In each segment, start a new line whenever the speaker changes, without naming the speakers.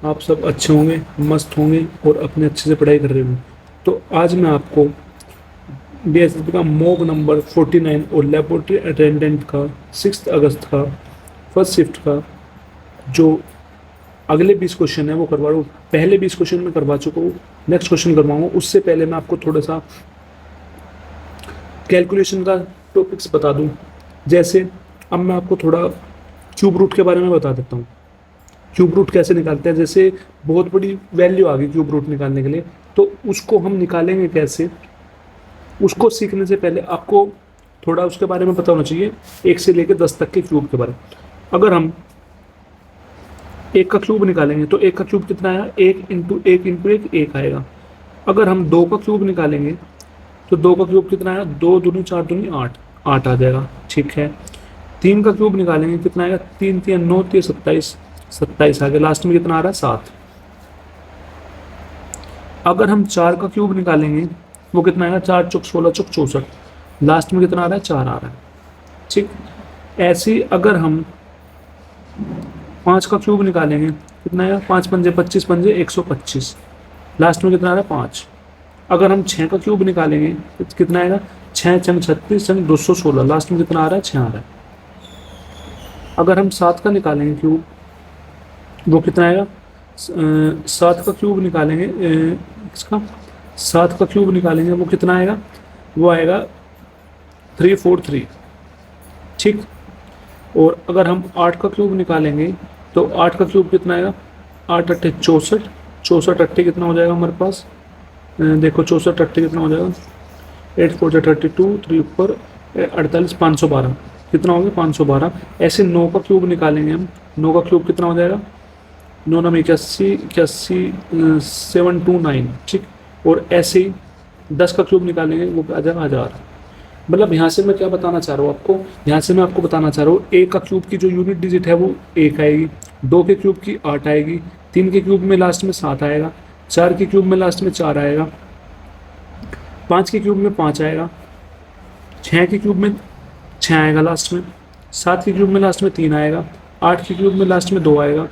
आप सब अच्छे होंगे, मस्त होंगे और अपने अच्छे से पढ़ाई कर रहे होंगे। तो आज मैं आपको बीएसएसबी का मॉक नंबर 49 और लेबोरेटरी अटेंडेंट का 6 अगस्त का फर्स्ट शिफ्ट का जो अगले 20 क्वेश्चन है वो करवा रहा हूँ। पहले 20 क्वेश्चन मैं करवा चुका हूँ, नेक्स्ट क्वेश्चन करवाऊंगा। उससे पहले मैं आपको थोड़ा सा कैलकुलेशन का टॉपिक्स बता दूं। जैसे अब मैं आपको थोड़ा क्यूब रूट के बारे में बता देता हूँ। क्यूब रूट कैसे निकालते हैं, जैसे बहुत बड़ी वैल्यू आ गई क्यूब रूट निकालने के लिए, तो उसको हम निकालेंगे कैसे, उसको सीखने से पहले आपको थोड़ा उसके बारे में पता होना चाहिए, 1 से लेकर 10 तक के क्यूब के बारे में। अगर हम 1 का क्यूब निकालेंगे तो 1 का क्यूब कितना आया, 1 इंटू 1 इंटू 1 1 आएगा। अगर हम 2 का क्यूब निकालेंगे तो 2 का क्यूब कितना आया, 2 दूनी 4 दूनी 8, 8 आ जाएगा। ठीक है। 3 का क्यूब निकालेंगे कितना आएगा, 3 3 9 3 27, 27 आ गया। लास्ट में कितना आ रहा है, 7। अगर हम 4 का क्यूब निकालेंगे वो कितना आएगा, 4 चौक 16 चौक 64, लास्ट में कितना आ रहा है, 4 आ रहा है। ठीक। ऐसे ही अगर हम 5 का क्यूब निकालेंगे कितना आएगा, 5 पंजे 25 पंजे 125, लास्ट में कितना आ रहा है, 5। अगर हम 6 का क्यूब निकालेंगे तो कितना आएगा, 6 चंग 36 चंग 216, लास्ट में कितना आ रहा है, 6 आ रहा है। अगर हम 7 का निकालेंगे क्यूब वो कितना आएगा, 7 का क्यूब निकालेंगे, इसका 7 का क्यूब निकालेंगे वो कितना आएगा, वो आएगा 343। ठीक। और अगर हम 8 का क्यूब निकालेंगे तो 8 का क्यूब कितना आएगा, 8 अट्ठे 64, 64 अट्ठे कितना हो जाएगा हमारे पास, देखो 64 अट्ठे कितना हो जाएगा, 8 4 32, 3 ऊपर 48, 512 कितना हो गया, 512। ऐसे 9 का क्यूब निकालेंगे हम, 9 का क्यूब कितना हो जाएगा, 9 9 81 81 729। ठीक। और ऐसे ही 10 का क्यूब निकालेंगे वो आ जाएगा 1000। मतलब यहाँ से मैं क्या बताना चाह रहा हूँ आपको, यहाँ से मैं आपको बताना चाह रहा हूँ 1 का क्यूब की जो यूनिट डिजिट है वो 1 आएगी, 2 के क्यूब की 8 आएगी, 3 के क्यूब में लास्ट में 7 आएगा, 4 के क्यूब में लास्ट में 4 आएगा, 5 के क्यूब में 5 आएगा, 6 के क्यूब में 6 आएगा लास्ट में, 7 के क्यूब में लास्ट में 3 आएगा, 8 के क्यूब में लास्ट में 2 आएगा,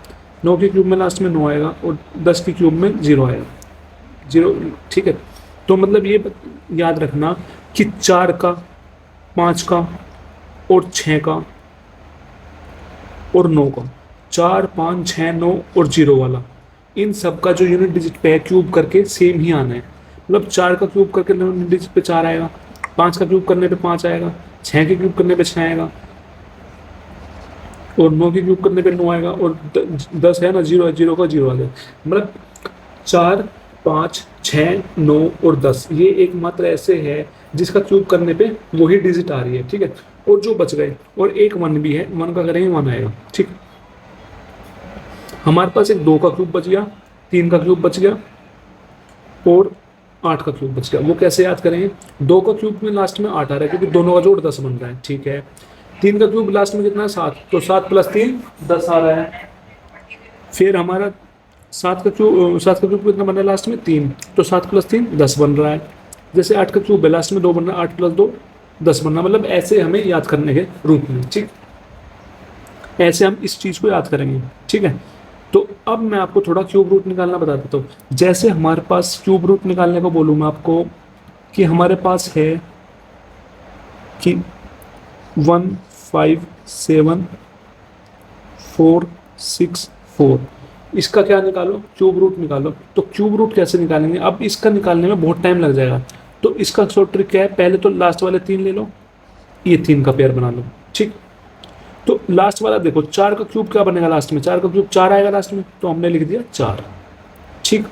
9 के क्यूब में लास्ट में 9 आएगा और 10 के क्यूब में 0 आएगा, 0। ठीक है। तो मतलब ये याद रखना कि 4 का, 5 का और 6 का और 9 का, 4 5 6 9 और 0 वाला, इन सब का जो यूनिट डिजिट पे है क्यूब करके सेम ही आना है। मतलब 4 का क्यूब करके यूनिट डिजिट पे 4 आएगा, 5 का क्यूब करने पे 5 आएगा, 6 के क्यूब करने पे 6 आएगा और 9 के क्यूब करने पे 9 आएगा और 10 है ना, 0 है, 0 का 0 आ गया। मतलब 4 5 6 9 और 10 ये एकमात्र ऐसे है जिसका क्यूब करने पे वही डिजिट आ रही है। ठीक है। और जो बच गए, और एक 1 भी है, 1 का करेंगे 1 आएगा। ठीक। हमारे पास एक 2 का क्यूब बच गया, 3 का क्यूब बच गया और 8 का क्यूब बच गया। वो कैसे याद करेंगे, 2 का क्यूब में लास्ट में 8 आ रहा है क्योंकि दोनों का जोड़ 10 बन रहा है। ठीक है। 3 का क्यूब लास्ट में कितना है, 7, तो 7 + 3 10 आ रहा है। फिर हमारा 7 का क्यूब कितना बन रहा है लास्ट में, 3, तो 7 + 3 10 बन रहा है। जैसे 8 का क्यूब है, लास्ट में 2 बन रहा है, 8 + 2 10 बन रहा है। मतलब ऐसे हमें याद करने के रूप में। ठीक। ऐसे हम इस चीज़ को याद करेंगे। ठीक है। तो अब मैं आपको थोड़ा क्यूब रूट निकालना बता देता हूँ। जैसे हमारे पास क्यूब रूट निकालने को बोलूँ मैं आपको कि हमारे पास है कि 1 5 7 4 6 4, इसका क्या निकालो, क्यूब रूट निकालो। तो क्यूब रूट कैसे निकालेंगे, अब इसका निकालने में बहुत टाइम लग जाएगा। तो इसका शॉर्ट ट्रिक क्या है, पहले तो लास्ट वाले 3 ले लो, ये 3 का पेयर बना लो। ठीक। तो लास्ट वाला देखो, 4 का क्यूब क्या बनेगा लास्ट में, 4 का क्यूब 4 आएगा लास्ट में, तो हमने लिख दिया 4। ठीक।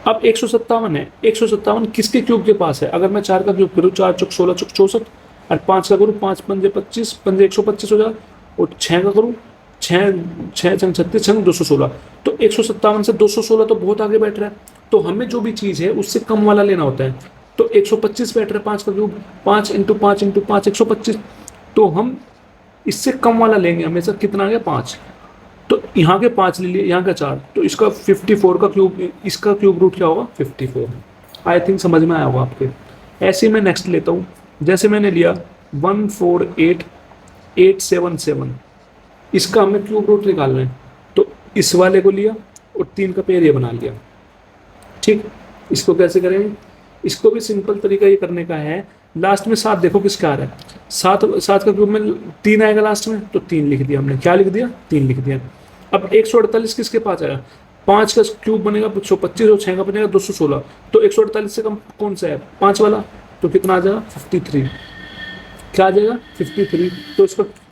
अब 157 है, 157 किसके क्यूब के पास है, अगर मैं 4 का क्यूब करूँ, 4 चौक 16 चौक 64, और 5 का करूँ, 5 पंजे 25 पंजे 125 हो जाए, और 6 का करूँ, 6 6 छंग 36 छंग 216, तो 157 से 216 तो बहुत आगे बैठ रहा है। तो हमें जो भी चीज़ है उससे कम वाला लेना होता है। तो 125 बैठ रहा है 5 का क्यूब, 5 इंटू 5 इंटू 5 125, तो हम इससे कम वाला लेंगे हमेशा। कितना आ गया, 5, तो यहाँ के 5 ले लिए, यहाँ का 4, तो इसका 54 का क्यूब, इसका क्यूब रूट क्या होगा, 54। आई थिंक समझ में आया होगा आपके। ऐसे ही मैं नेक्स्ट लेता हूँ। जैसे मैंने लिया 148 877, इसका हमें क्यूब रूट निकालना है। तो इस वाले को लिया और 3 का पेयर ये बना लिया। ठीक, इसको कैसे करेंगे? इसको भी सिंपल तरीका ये करने का है, लास्ट में 7 देखो किसका आ रहा है, 7 का क्यूब में 3 आएगा लास्ट में, तो 3 लिख दिया हमने। क्या लिख दिया? 3 लिख दिया। अब 148 किसके पास आएगा? 5 का क्यूब बनेगा 125 और 6 का बनेगा 216, तो 148 से कम कौन सा है? 5 वाला, तो कितना आ जाएगा? 53। क्या आ जाएगा? 53। तो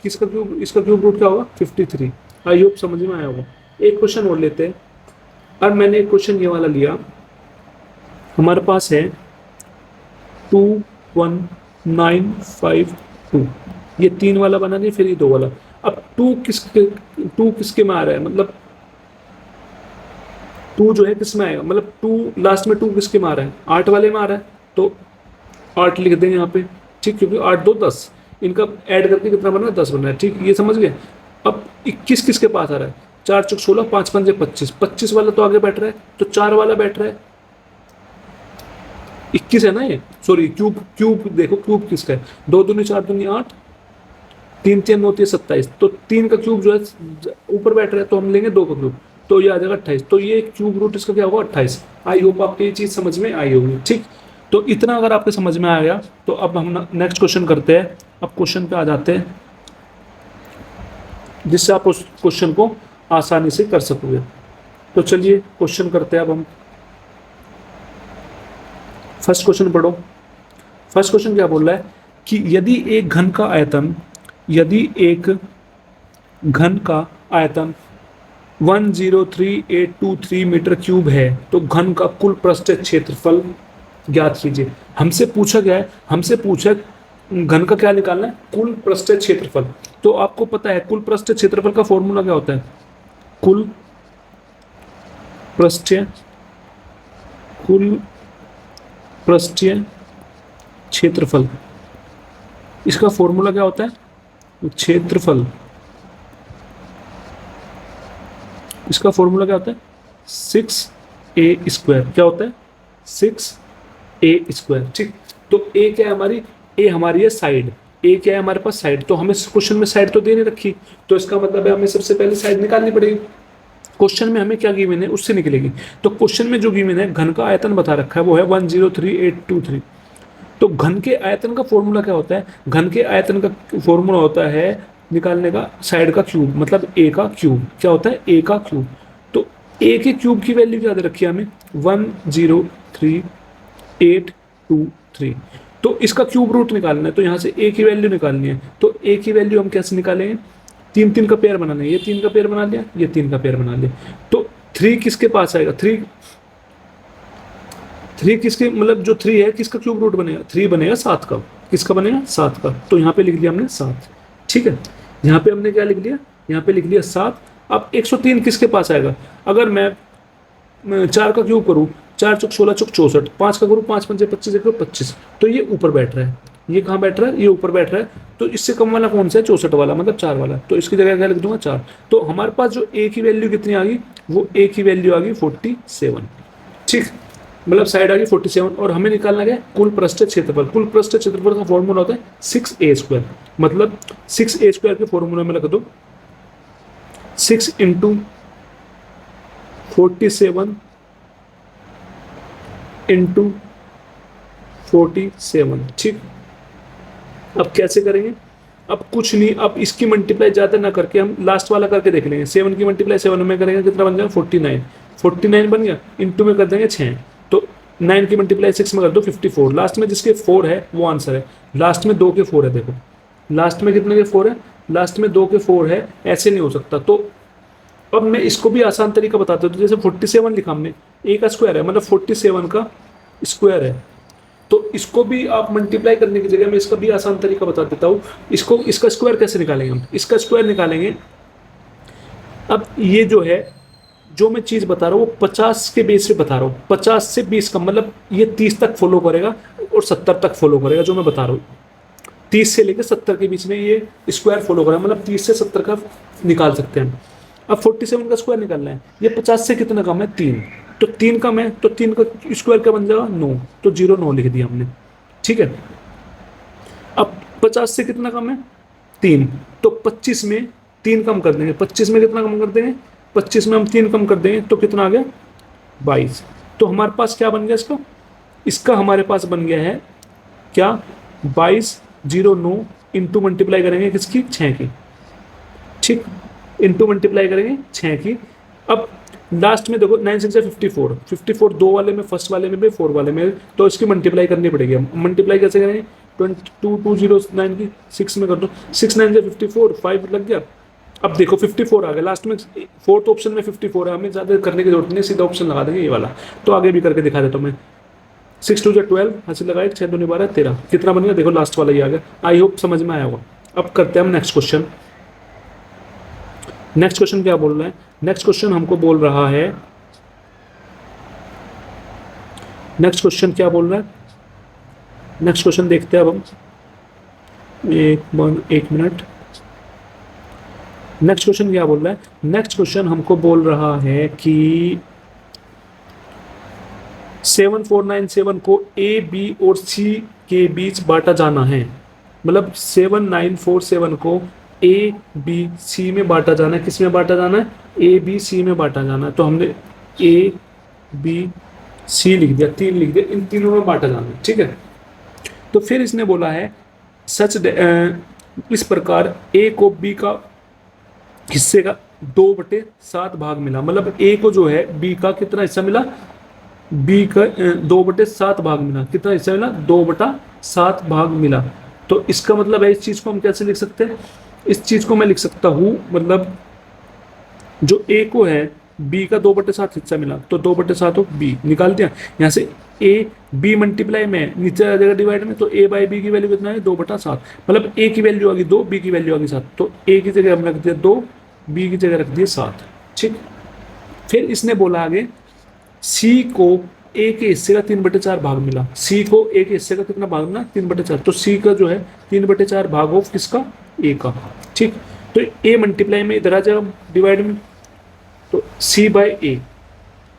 इसका क्यूब रूट क्या होगा? 53। आई होप समझ में आया होगा। एक क्वेश्चन और लेते हैं। अब मैंने एक क्वेश्चन ये वाला लिया, हमारे पास है 21952, ये 3 वाला बना दिया, फिर ये 2 वाला। अब 2 किसके में आ रहा है, मतलब 2 जो है किस में आएगा, मतलब 2 लास्ट में 2 किसके में आ रहा है? 8 वाले में आ रहा है, तो 8 लिख देंगे यहाँ पे। ठीक, क्योंकि 8 2 10, इनका ऐड करके कितना बना है? 10 बना है। ठीक, ये समझ गए। अब 21 किसके पास आ रहा है? 4 चौक 16, 5 पंजे 25, 25 वाला तो आगे बैठ रहा है, तो 4 वाला बैठ रहा है। 21 है ना ये, सॉरी क्यूब देखो क्यूब किसका है? 2 दूनी 4 दूनी 8, 3 3 9 3 27, तो 3 का क्यूब जो है ऊपर बैठ रहा है, तो हम लेंगे 2 का क्यूब, तो ये आ जाएगा 28। तो ये क्यूब रूट इसका क्या होगा? 28। आई होप आपको ये चीज समझ में आई होगी। ठीक, तो इतना अगर आपके समझ में आ गया, तो अब हम नेक्स्ट क्वेश्चन करते हैं। अब क्वेश्चन पे आ जाते हैं, जिससे आप उस क्वेश्चन को आसानी से कर सकोगे। तो चलिए क्वेश्चन करते हैं अब हम। फर्स्ट क्वेश्चन पढ़ो। फर्स्ट क्वेश्चन क्या बोल रहा है कि यदि एक घन का आयतन 103823 मीटर क्यूब है, तो घन का कुल पृष्ठीय क्षेत्रफल ज्ञात कीजिए। हमसे पूछा घन का क्या निकालना है? कुल पृष्ठीय क्षेत्रफल। तो आपको पता है कुल पृष्ठीय क्षेत्रफल का फॉर्मूला क्या होता है? कुल पृष्ठीय क्षेत्रफल, इसका फॉर्मूला क्या होता है? क्षेत्रफल, इसका फॉर्मूला क्या होता है? 6a²। क्या होता है? 6a²। ठीक, तो a क्या है हमारी? a हमारी है साइड। a क्या है हमारे पास? साइड। तो हमें क्वेश्चन में साइड तो दे नहीं रखी, तो इसका मतलब है हमें सबसे पहले साइड निकालनी पड़ेगी। क्वेश्चन में हमें क्या गिवन है उससे निकलेगी। तो क्वेश्चन में जो गिवन है, घन का आयतन बता रखा है, वो है 103823। तो घन के आयतन का फॉर्मूला क्या होता है? घन के आयतन का फॉर्मूला होता है निकालने का साइड का क्यूब, मतलब a का क्यूब। क्या होता है? a का क्यूब। तो a के क्यूब की वैल्यू क्या दे रखी है हमें? 103823। तो इसका क्यूब रूट निकालना है, तो यहाँ से a की वैल्यू निकालनी है। तो a की वैल्यू हम कैसे निकालेंगे? 3 3 का पेयर बनाना है, ये 3 का पेयर बना लिया, ये 3 का पेयर बना लिया। तो 3 किसके पास आएगा? 3 किसके, मतलब जो 3 है किसका क्यूब रूट बनेगा? 3 बनेगा 7 का। किसका बनेगा? 7 का। तो यहाँ पे लिख लिया हमने 7। ठीक है, यहाँ पे हमने क्या लिख लिया? यहाँ पे लिख लिया 7। अब 103 किसके पास आएगा? अगर मैं 4 का क्यूब करूँ, 4 चौक 16 चौक 64, 5 का करूँ 5 पंजे 25 25, तो ये ऊपर बैठ रहा है। ये कहाँ बैठ रहा है? ये ऊपर बैठ रहा है। तो इससे कम वाला कौन सा है? 64 वाला, मतलब 4 वाला। तो इसकी जगह क्या लिख दूंगा? 4। तो हमारे पास जो a की वैल्यू कितनी आ गई? वो a की वैल्यू आ गई 47। ठीक, मतलब साइड आ गई 47, और हमें निकालना क्या है? कुल पृष्ठीय क्षेत्रफल। कुल पृष्ठीय क्षेत्रफल का फॉर्मूला होता है 6a²। मतलब 6a² के फॉर्मूला में लिख दो 6 × 47 × 47। ठीक, अब कैसे करेंगे? अब कुछ नहीं, अब इसकी मल्टीप्लाई ज़्यादा ना करके हम लास्ट वाला करके देख लेंगे। 7 की मल्टीप्लाई 7 में करेंगे, कितना बन जाएगा? 49। 49 बन गया, इंटू में कर देंगे 6। तो 9 की मल्टीप्लाई 6 में कर दो 54। लास्ट में जिसके 4 है वो आंसर है। लास्ट में 2 के 4 है, देखो लास्ट में कितने के 4 है? लास्ट में 2 के 4 है, ऐसे नहीं हो सकता। तो अब मैं इसको भी आसान तरीका बताता हूँ। तो जैसे 47 लिखा हमने, a का स्क्वायर है, मतलब 47 का स्क्वायर है। तो इसको भी आप मल्टीप्लाई करने की जगह मैं इसका भी आसान तरीका बता देता हूँ। इसका स्क्वायर कैसे निकालेंगे हम? इसका स्क्वायर निकालेंगे, अब ये जो है, जो मैं चीज़ बता रहा हूँ वो 50 के बेस पे बता रहा हूँ। 50 से 20 का मतलब ये 30 तक फॉलो करेगा और 70 तक फॉलो करेगा। जो मैं बता रहा हूँ 30 से लेकर 70 के बीच में ये स्क्वायर फॉलो करेगा, मतलब 30 से 70 का निकाल सकते हैं। अब 47 का स्क्वायर निकालना है, ये 50 से कितना कम है? 3। तो 3 कम है, तो 3 का स्क्वायर क्या बन जाएगा? 9। तो 0 9 लिख दिया हमने। ठीक है, अब 50 से कितना कम है? 3। तो 25 में 3 कम कर देंगे। 25 में कितना कम कर देंगे? 25 में हम 3 कम कर देंगे तो कितना आ गया 22। तो हमारे पास क्या बन गया इसका, इसका हमारे पास बन गया है क्या 2209 इंटू मल्टीप्लाई करेंगे किसकी 6 की, ठीक, इंटू मल्टीप्लाई करेंगे 6 की। अब लास्ट में देखो 9 6 54, 54 दो वाले में, फर्स्ट वाले में भी 4 वाले में, तो इसकी मल्टीप्लाई करनी पड़ेगी। मल्टीप्लाई कैसे करेंगे 22209 की 6 में कर दो, 6 9 54, 5 लग गया। अब देखो 54 आ गया लास्ट में, फोर्थ ऑप्शन में 54 है, हमें ज़्यादा करने की जरूरत नहीं, सीधा ऑप्शन लगा देंगे ये वाला। तो आगे भी करके दिखा देता हूँ मैं। 6 2 12 हासिल लगाए, 6 2 12 13, कितना बन गया देखो लास्ट वाला ही आ गया। आई होप समझ में आया होगा। अब करते हैं हम नेक्स्ट क्वेश्चन। नेक्स्ट क्वेश्चन क्या बोल रहा है, नेक्स्ट क्वेश्चन हमको बोल रहा है, नेक्स्ट क्वेश्चन क्या बोल रहा है, नेक्स्ट क्वेश्चन देखते हैं अब हम। एक मिनट, नेक्स्ट क्वेश्चन क्या बोल रहा है, नेक्स्ट क्वेश्चन हमको बोल रहा है कि 7497 को ए बी और सी के बीच बांटा जाना है। मतलब 7947 को ए बी सी में बांटा जाना है। किस में बांटा जाना है, ए बी सी में बांटा जाना है। तो हमने ए बी सी लिख दिया, 3 लिख दिया, इन तीनों में बांटा जाना है, ठीक है। तो फिर इसने बोला है सच इस प्रकार ए को बी का हिस्से का 2/7 भाग मिला। मतलब ए को जो है बी का कितना हिस्सा मिला, बी का 2/7 भाग मिला। कितना हिस्सा मिला 2/7 भाग मिला। तो इसका मतलब है इस चीज को हम कैसे लिख सकते हैं, इस चीज को मैं लिख सकता हूं, मतलब जो ए को है बी का 2/7 हिस्सा मिला, तो 2/7 ऑफ बी निकाल दिया। यहाँ से ए बी मल्टीप्लाई में नीचे आ जाएगा डिवाइड में, तो ए बाई बी की वैल्यू कितना है 2/7। मतलब ए की वैल्यू आ गई 2, बी की वैल्यू आ गई 7। तो ए की जगह हमने रख दिया 2, बी की जगह रख दिया 7, ठीक। फिर इसने बोला आगे सी को ए के हिस्से का 3/4 भाग मिला। सी को ए के हिस्से का कितना भाग मिला 3/4। तो सी का जो है 3/4 भाग ऑफ किसका, ए का, ठीक। तो ए मल्टीप्लाई में इधर आ जाएगा डिवाइड में, तो सी बाय ए,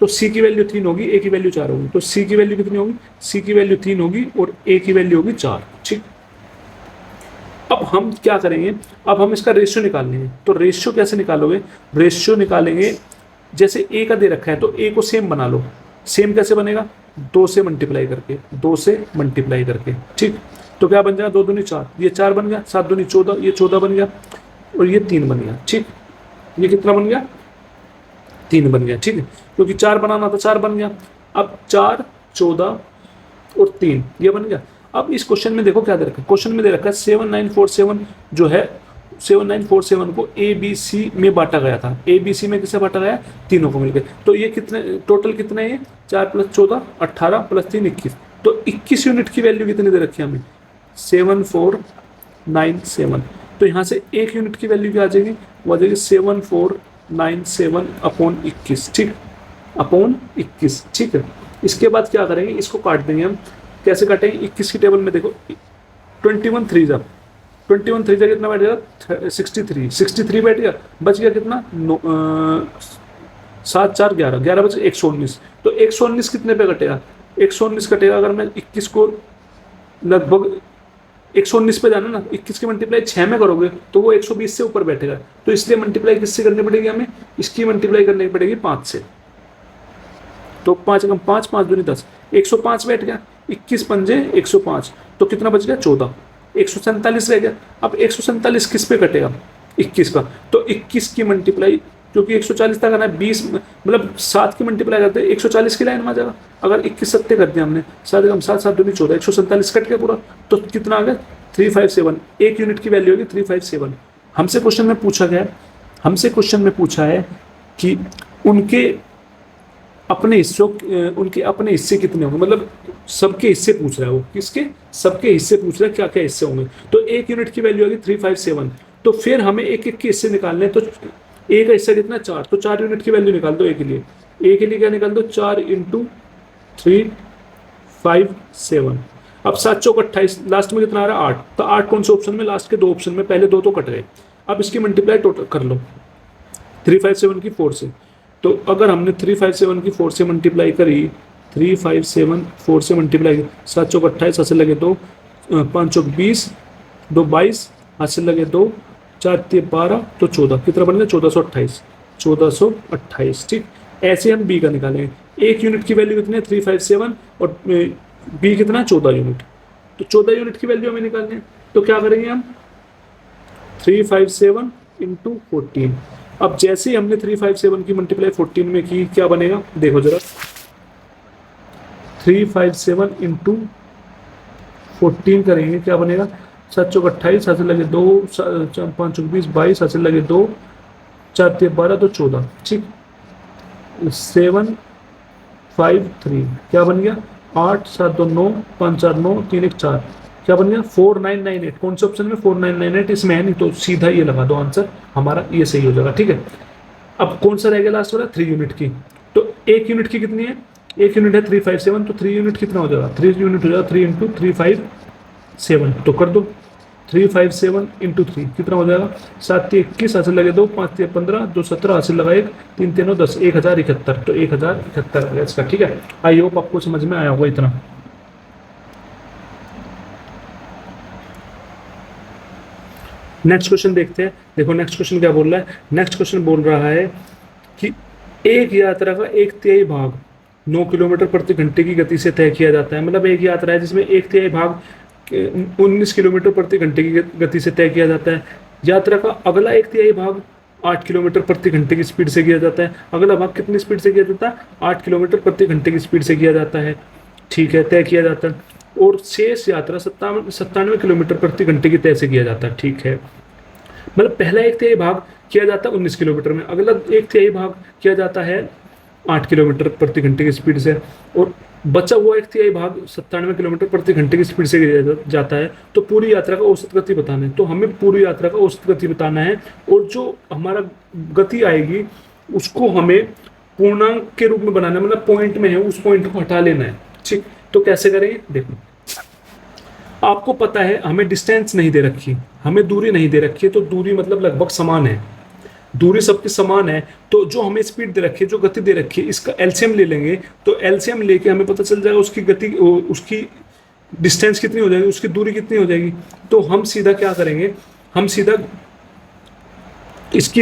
तो सी की वैल्यू 3 होगी, ए की वैल्यू 4 होगी। तो सी की वैल्यू कितनी होगी, सी की वैल्यू 3 होगी और ए की वैल्यू होगी 4, ठीक। अब हम क्या करेंगे, अब हम इसका रेशियो निकाल लेंगे। तो रेशियो कैसे निकालोगे, रेशियो निकालेंगे जैसे ए का दे रखा है तो ए को सेम बना लो। सेम कैसे बनेगा, 2 से मल्टीप्लाई करके, 2 से मल्टीप्लाई करके, ठीक। तो क्या बन जाएगा 2 दूनी 4, ये 4 बन गया, 7 दूनी 14, ये 14 बन गया और ये 3 बन गया, ठीक। ये कितना बन गया 3 बन गया, ठीक है, क्योंकि 4 बनाना था 4 बन गया। अब 4 14 और 3 ये बन गया। अब इस क्वेश्चन में देखो क्या दे रखा है, क्वेश्चन में दे रखा है 7947 जो है 7947 को ए बी सी में बांटा गया था। ए बी सी में किसे बांटा गया, तीनों को मिलकर। तो ये कितने टोटल कितने हैं, 4 + 14 18 + 3 21। तो 21 यूनिट की वैल्यू कितनी दे रखी है हमें 7497। तो यहाँ से 1 यूनिट की वैल्यू क्या आ जाएगी, वो आ जाएगी 7497/21, ठीक, अपॉन 21, ठीक है। इसके बाद क्या करेंगे, इसको काट देंगे हम। कैसे काटेंगे, 21 की टेबल में देखो 21 3 कितना बैठ जाएगा 63 बैठ गया, बच गया कितना 7 4 11 11 बच 119। तो 119 कितने पे कटेगा, 119 कटेगा अगर मैं 21 को लगभग 119 पे जाना ना, 21 की मल्टीप्लाई 6 में करोगे तो वो 120 से ऊपर बैठेगा। तो इसलिए मल्टीप्लाई किससे करनी पड़ेगी हमें, इसकी मल्टीप्लाई करनी पड़ेगी 5 से। तो 5 कम 5 5 दूनी 10, 105 बैठ गया, 21 पंजे 105, तो कितना बच गया 14, 147 रह गया। अब 147 किस पे कटेगा 21 का, तो 21 की मल्टीप्लाई क्योंकि 140 तक आना है 20 मतलब 7 की मल्टीप्लाई करते हैं 140 की लाइन में आ जाएगा। अगर 21 सत्ते कर दिया हमने 7 कम 7 7 दूनी 14, 147 कट गया पूरा, तो कितना आ गया 357। 1 यूनिट की वैल्यू होगी 357। हमसे क्वेश्चन में पूछा गया है, हमसे क्वेश्चन में पूछा है कि उनके अपने हिस्सों उनके अपने हिस्से कितने होंगे, मतलब सबके हिस्से पूछ रहा है वो, किसके सबके हिस्से पूछ रहा है क्या क्या हिस्से होंगे। तो 1 यूनिट की वैल्यू होगी 357। तो फिर हमें एक एक के हिस्से निकालने हैं। तो ए का हिस्सा कितना 4, तो 4 यूनिट की वैल्यू निकाल दो ए के लिए। ए के लिए क्या निकाल दो 4 × 357। अब 7 चौक 28, लास्ट में कितना आ रहा है 8। तो 8 कौन से ऑप्शन में, लास्ट के 2 ऑप्शन में, पहले 2 तो कट गए। अब इसकी मल्टीप्लाई टोटल कर लो 357 की 4 से। तो अगर हमने 357 की 4 से मल्टीप्लाई करी, 357 4 से मल्टीप्लाई, 7 चौक 28 हाथ से लगे 2, 5 चौक 20, 2 22 हाथ से लगे 2, 4 3 12, तो 14, कितना बन गया 1428। 1428। ठीक, ऐसे हम बी का निकालेंगे। एक यूनिट की वैल्यू कितनी है 357 और बी कितना है 14 यूनिट। तो 14 यूनिट की वैल्यू हमें निकालनी है, तो क्या करेंगे हम 357 इंटू 14। अब जैसे ही हमने 357 की मल्टीप्लाई 14 में की, क्या बनेगा देखो जरा, 357 इंटू 14 करेंगे क्या बनेगा, 7 चौक 28, हाथ से लगे 2, 5 चौक 20, 22, हाथ से लगे 2, 4 3 12, तो 14। ठीक, 753 क्या बन गया, 8 7 2 9, 5 4 9, 3 1 4, क्या बन गया 4998। कौन से ऑप्शन में 4998, इसमें है नहीं, तो सीधा ये लगा दो, आंसर हमारा ये सही हो जाएगा। ठीक है, अब कौन सा रह गया लास्ट वाला, 3 यूनिट की। तो एक यूनिट की कितनी है, एक यूनिट है 357, तो 3 यूनिट कितना हो जाएगा, 3 यूनिट हो जाएगा 3 इंटू 357, तो कर दो 357 इंटू 3 कितना हो जाएगा, 7 3 21, हासिल लगे 2, 5 3 15, 2 17, हासिल लगा 1, 3 3 9 10, 1071, तो 1071 आ गया इसका। ठीक है, आई होप आपको समझ में आया होगा इतना। नेक्स्ट क्वेश्चन देखते हैं। देखो नेक्स्ट क्वेश्चन क्या बोल रहा है, नेक्स्ट क्वेश्चन बोल रहा है कि एक यात्रा का 1/3 भाग 9 किलोमीटर प्रति घंटे की गति से तय किया जाता है। मतलब एक यात्रा है जिसमें 1/3 भाग 19 किलोमीटर प्रति घंटे की गति से तय किया जाता है। यात्रा का अगला 1/3 भाग 8 किलोमीटर प्रति घंटे की स्पीड से किया जाता है। अगला भाग कितनी स्पीड से किया जाता है, 8 किलोमीटर प्रति घंटे की स्पीड से किया जाता है। ठीक है, तय किया जाता है। और शेष यात्रा 97 किलोमीटर प्रति घंटे की तय से किया जाता है। ठीक है, मतलब पहला 1/3 भाग किया जाता है 19 किलोमीटर में, अगला 1/3 भाग किया जाता है 8 किलोमीटर प्रति घंटे की स्पीड से, और बचा हुआ 1/3 भाग 97 किलोमीटर प्रति घंटे की स्पीड से किया जाता है। तो पूरी यात्रा का औसत गति बताना है, तो हमें पूरी यात्रा का औसत गति बताना है, और जो हमारा गति आएगी उसको हमें पूर्णांक के रूप में बनाना है, मतलब पॉइंट में है, उस पॉइंट को हटा लेना है। ठीक, तो कैसे करेंगे देखो, आपको पता है हमें डिस्टेंस नहीं दे रखी, हमें दूरी नहीं दे रखी है, तो दूरी मतलब लगभग समान है, दूरी सबकी समान है। तो जो हमें स्पीड दे रखी है, जो गति दे रखी है, इसका एलसीएम ले लेंगे, तो एलसीएम लेके हमें पता चल जाएगा उसकी गति, उसकी डिस्टेंस कितनी हो जाएगी, उसकी दूरी कितनी हो जाएगी। तो हम सीधा क्या करेंगे, हम सीधा इसकी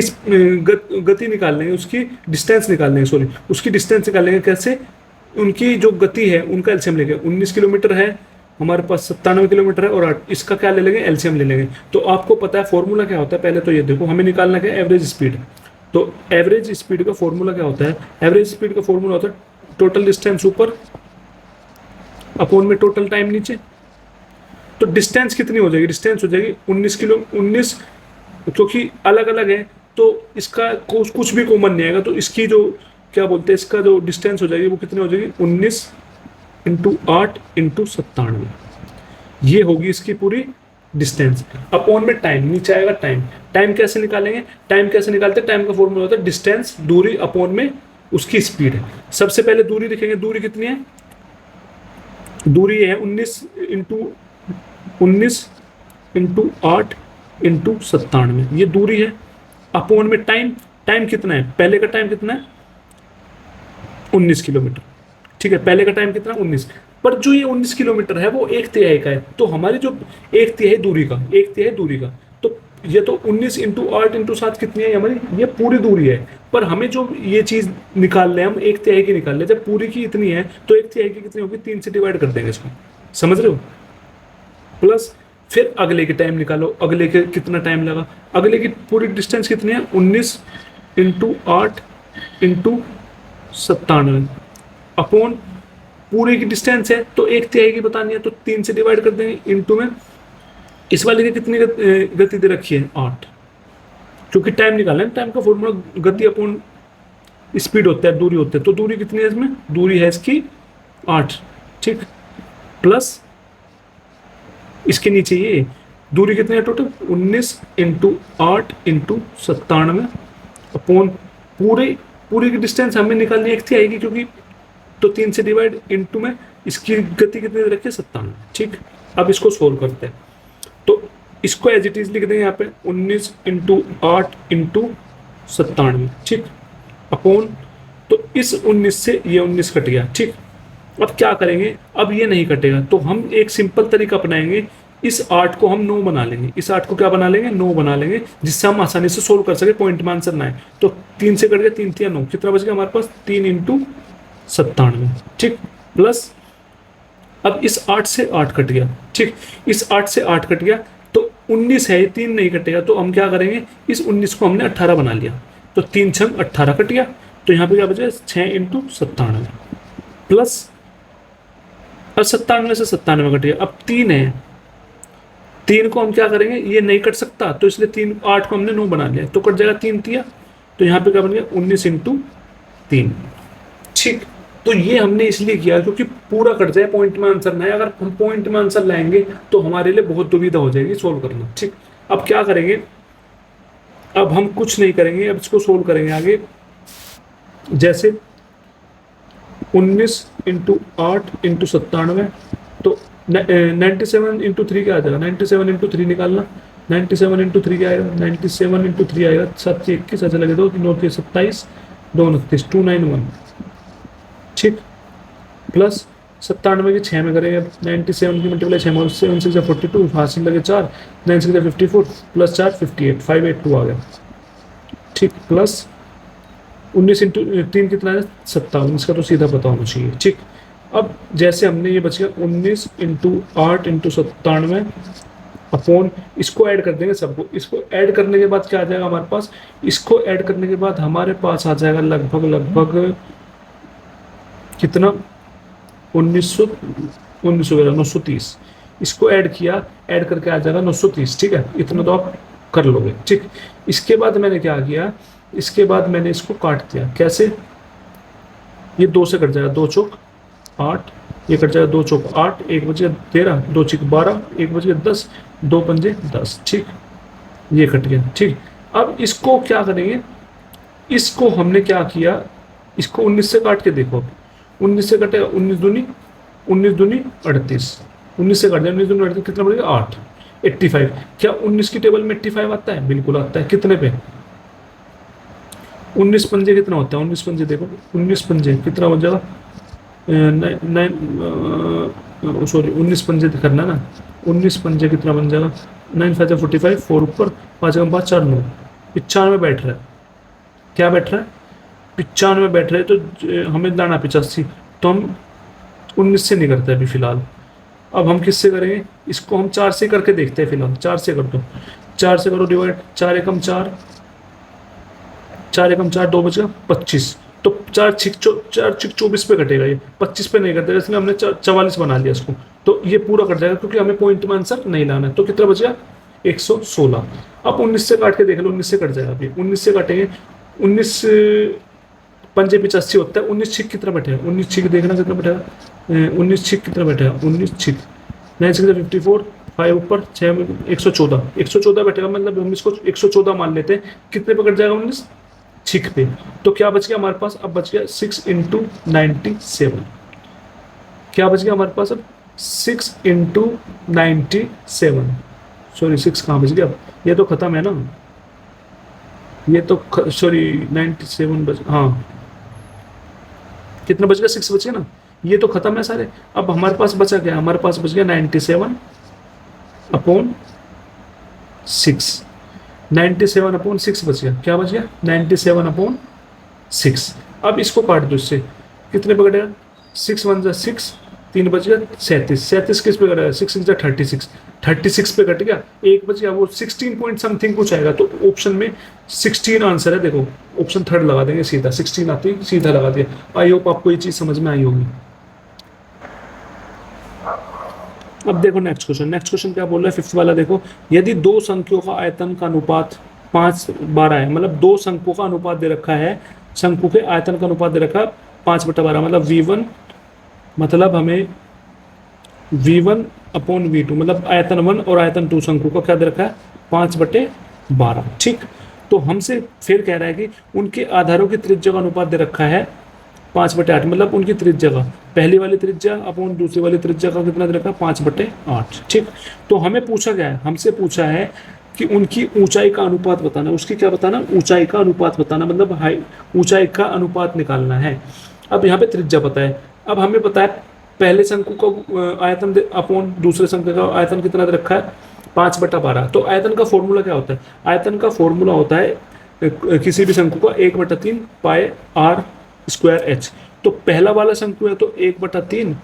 गति निकाल लेंगे, उसकी डिस्टेंस निकाल लेंगे, सॉरी उसकी डिस्टेंस निकाल लेंगे। कैसे, उनकी जो गति है उनका एलसीएम लेंगे। 19 किलोमीटर है हमारे पास, 97 किलोमीटर है, और 8, इसका क्या ले लेंगे, एलसीएम ले लेंगे। तो आपको पता है फॉर्मूला क्या होता है, पहले तो ये देखो, हमें निकालना क्या है, एवरेज स्पीड। तो एवरेज स्पीड का फॉर्मूला क्या होता है, एवरेज स्पीड का फॉर्मूला होता है टोटल डिस्टेंस ऊपर अपॉन में टोटल टाइम नीचे। तो डिस्टेंस कितनी हो जाएगी, डिस्टेंस हो जाएगी 19, क्योंकि अलग अलग है तो इसका कुछ भी कॉमन नहीं आएगा, तो इसकी जो क्या बोलते हैं, इसका जो डिस्टेंस हो जाएगी वो कितनी हो जाएगी, 19 इंटू 8 इंटू 97, ये होगी इसकी पूरी डिस्टेंस। अपॉन में टाइम नीचे आएगा, टाइम। टाइम कैसे निकालेंगे, टाइम कैसे निकालते हैं, टाइम का फॉर्मूला होता है डिस्टेंस दूरी अपॉन में उसकी स्पीड है। सबसे पहले दूरी लिखेंगे, दूरी कितनी है, दूरी है 19 इंटू 8 इंटू 97, ये दूरी है। अपॉन में टाइम, टाइम कितना है, पहले का टाइम कितना है 19 किलोमीटर। ठीक है, पहले का टाइम कितना 19, पर जो ये 19 किलोमीटर है वो 1/3 का है, तो हमारी जो 1/3 दूरी का, 1/3 दूरी का, तो ये तो 19 इंटू 8 इंटू 7 कितनी है हमारी, ये पूरी दूरी है। पर हमें जो ये चीज निकाल रहे हैं हम 1/3 की निकाल रहे हैं, जब पूरी की इतनी है तो 1/3 की कितनी होगी, 3 से डिवाइड कर देंगे इसको, समझ रहे हो। प्लस फिर अगले के टाइम निकालो, अगले के कितना टाइम लगा, अगले की पूरी डिस्टेंस कितनी है 19 इंटू 8 इंटू 97 अपॉन पूरे की डिस्टेंस है, तो 1/3 की बतानी है, तो 3 से डिवाइड कर देंगे, इंटू में इस वाले की कितनी गति दे रखी है 8, क्योंकि टाइम निकालना है, टाइम का फॉर्मूला गति अपॉन स्पीड होता है, दूरी होता है, तो दूरी कितनी है इसमें, दूरी है इसकी 8। ठीक, प्लस इसके नीचे ये दूरी कितनी है टोटल 19 इंटू 8 इंटू 97 अपॉन पूरी की डिस्टेंस हमें निकालनी 1/3 आएगी, क्योंकि तो 3 से डिवाइड, इंटू में इसकी गति कितनी दे रखी है 97। ठीक, अब इसको सोल्व करते हैं, तो इसको एज इट इज लिख देंगे यहाँ पे 19 इंटू 8 इंटू 97। ठीक, अपॉन, तो इस 19 से ये 19 कट गया। ठीक, अब क्या करेंगे, अब ये नहीं कटेगा, तो हम एक सिंपल तरीका अपनाएंगे, इस 8 को हम 9 बना लेंगे, इस 8 को क्या बना लेंगे, 9 बना लेंगे, जिससे हम आसानी से सोल्व कर सके, पॉइंट में आंसर ना आए। तो 3 से कट गया, 3 3 9, कितना बच गया हमारे पास, 3 इंटू 97, ठीक, प्लस अब इस 8 से 8 कट गया, ठीक, इस 8 से 8 कट गया तो 19 है, 3 नहीं कटेगा, तो हम क्या करेंगे, इस 19 को हमने 18 बना लिया, तो 3 6 18 कट गया, तो यहाँ पे क्या बचा, 6 इंटू 97 प्लस, अब 97 से 97 कट गया, अब 3 है, 3 को हम क्या करेंगे, ये नहीं कट सकता, तो इसलिए 3 8 को हमने 9 बना लिया, तो कट जाएगा 3 तिया, तो यहाँ पे क्या बन गया 19 इंटू 3, ठीक। तो ये हमने इसलिए किया क्योंकि पूरा कट जाए, पॉइंट में आंसर ना है, अगर हम पॉइंट में आंसर लाएंगे तो हमारे लिए बहुत दुविधा हो जाएगी सोल्व करना, ठीक। अब क्या करेंगे, अब हम कुछ नहीं करेंगे, अब इसको सोल्व करेंगे आगे, जैसे 19 इंटू 8 इंटू 97, तो 97 इंटू 3 क्या आ जाएगा, 97 इंटू 3 निकालना, 97 इंटू 3 क्या आएगा, 97 इंटू 3 आएगा 7 से 21, ऐसे लगे 2 9 के 27 2 29 291, ठीक, प्लस 97 के 6 में करेंगे, 97 की मल्टीप्लाई 6 में, 7 6 42, हासिल लगे 4, 9 6 54 प्लस 4 58 582 आ गया, ठीक, प्लस 19 इंटू 3 कितना है, 57, इसका तो सीधा पता होना चाहिए, ठीक। अब जैसे हमने ये बच गया 19 इंटू 8 इंटू 97 अपॉन, इसको ऐड कर देंगे सबको, इसको ऐड करने के बाद क्या आ जाएगा हमारे पास, इसको ऐड करने के बाद हमारे पास आ जाएगा लगभग कितना, 930, इसको ऐड किया, ऐड करके आ जाएगा 930, ठीक है, इतना तो आप कर लोगे, ठीक। इसके बाद मैंने क्या किया, इसके बाद मैंने इसको काट दिया, कैसे, ये 2 से कट जाएगा, 2 चौक 8, ये कट जाएगा 2 चौक 8, 1 बच गया 13, 2 चिक 12, 1 बच गया 10, 2 पंजे 10, ठीक, ये कट गया, ठीक। अब इसको क्या करेंगे, इसको हमने क्या किया, इसको 19 से काट के देखो, 19 से कटेगा, 19 दूनी 38, 19 से कट जाए, 19 दूनी 38, कितना पड़ेगा 8, 85, क्या 19 की टेबल में 85 आता है, बिल्कुल आता है, कितने पे, 19 पंजे कितना होता है, 19 पंजे देखो, 19 पंजे कितना हो जाएगा, 19 पंजे करना ना, 19 पंजे कितना बन जाएगा, 9 5 45, 4 ऊपर 5 5 4 9, 95 बैठ रहा है, क्या बैठ रहा है, 95 बैठ रहे, तो हमें लाना 85, तो हम 19 से नहीं करते अभी फिलहाल, अब हम किससे करेंगे, इसको हम 4 से करके देखते हैं, फिलहाल 4 से कर दो, 4 से करो डिवाइड, 4 एकम 4, 4 एकम 4, 2 बच गया 25, तो 4 छिक 24 पे कटेगा, ये 25 पे नहीं कटेगा, इसलिए हमने 44 बना लिया इसको, तो ये पूरा कट जाएगा क्योंकि हमें पॉइंट में आंसर नहीं लाना है, तो कितना बच गया 116। अब 19 से काट के देख लो, 19 से कट जाएगा, अभी 19 से काटेंगे, 19 पंजे 85 होता है, 19 छिक कितना बैठेगा, 19 छिक देखना कितना बैठेगा, 19 छिक कितना बैठेगा, 19 छिक 9 6 54, 5 ऊपर 6 114 बैठेगा, मतलब हम इसको 114 मान लेते हैं, कितने पे कट जाएगा 19 छिक पे, तो क्या बच गया हमारे पास, अब बच गया 6 इंटू 97, क्या बच गया हमारे पास अब 6 इंटू 97, सॉरी 6 कहाँ बच गया, ये तो खत्म है ना, ये तो सॉरी 97 बच, हाँ कितना बच गया, 6 बच गया ना, ये तो खत्म है सारे। अब हमारे पास बचा क्या, हमारे पास बच गया 97 अपॉन 6, 97 अपॉन 6 बच गया, क्या बच गया 97 अपॉन 6। अब इसको काट दो, इससे कितने पे कटेगा, 6 1 6, 3 बच गया 37 किस पे कटेगा, 6 6 36 पे कट गया, एक बच गया, वो 16 पॉइंट समथिंग कुछ आएगा, तो ऑप्शन में 16 आंसर है, देखो ऑप्शन थर्ड लगा देंगे सीधा, 16 आती है सीधा लगा दिया। आई होप आपको ये चीज़ समझ में आई होगी। अब देखो नेक्स्ट क्वेश्चन क्या बोल रहा है, 5th वाला देखो, यदि दो संख्याओं का आयतन का अनुपात 5/12 है, मतलब दो शंकुओं का अनुपात दे रखा है, शंकु के आयतन का अनुपात दे रखा है 5/12, मतलब V1, मतलब हमें V1 अपॉन V2, मतलब आयतन 1 और आयतन 2 शंकु का क्या दे रखा है 5/12, ठीक। तो हमसे फिर कह रहा है कि उनके आधारों की त्रिज्या का अनुपात दे रखा है 5/8, मतलब उनकी त्रिज्या का, पहली वाली त्रिज्या अपॉन दूसरी वाली त्रिज्या का कितना दे रखा है 5/8, ठीक। तो हमें पूछा गया है, हमसे पूछा है कि उनकी ऊंचाई का अनुपात बताना, उसकी क्या बताना, ऊंचाई का अनुपात बताना, मतलब हाई ऊंचाई का अनुपात निकालना है। अब यहाँ पे त्रिज्या पता है, अब हमें पता है पहले शंकु का आयतन अपॉन दूसरे शंकु का आयतन कितना दे रखा है 5/12। तो आयतन का फॉर्मूला क्या होता है? आयतन का फॉर्मूला होता है किसी भी शंकु का 1/3 पाई आर स्क्वायर एच। तो पहला वाला शंकु है तो 1/3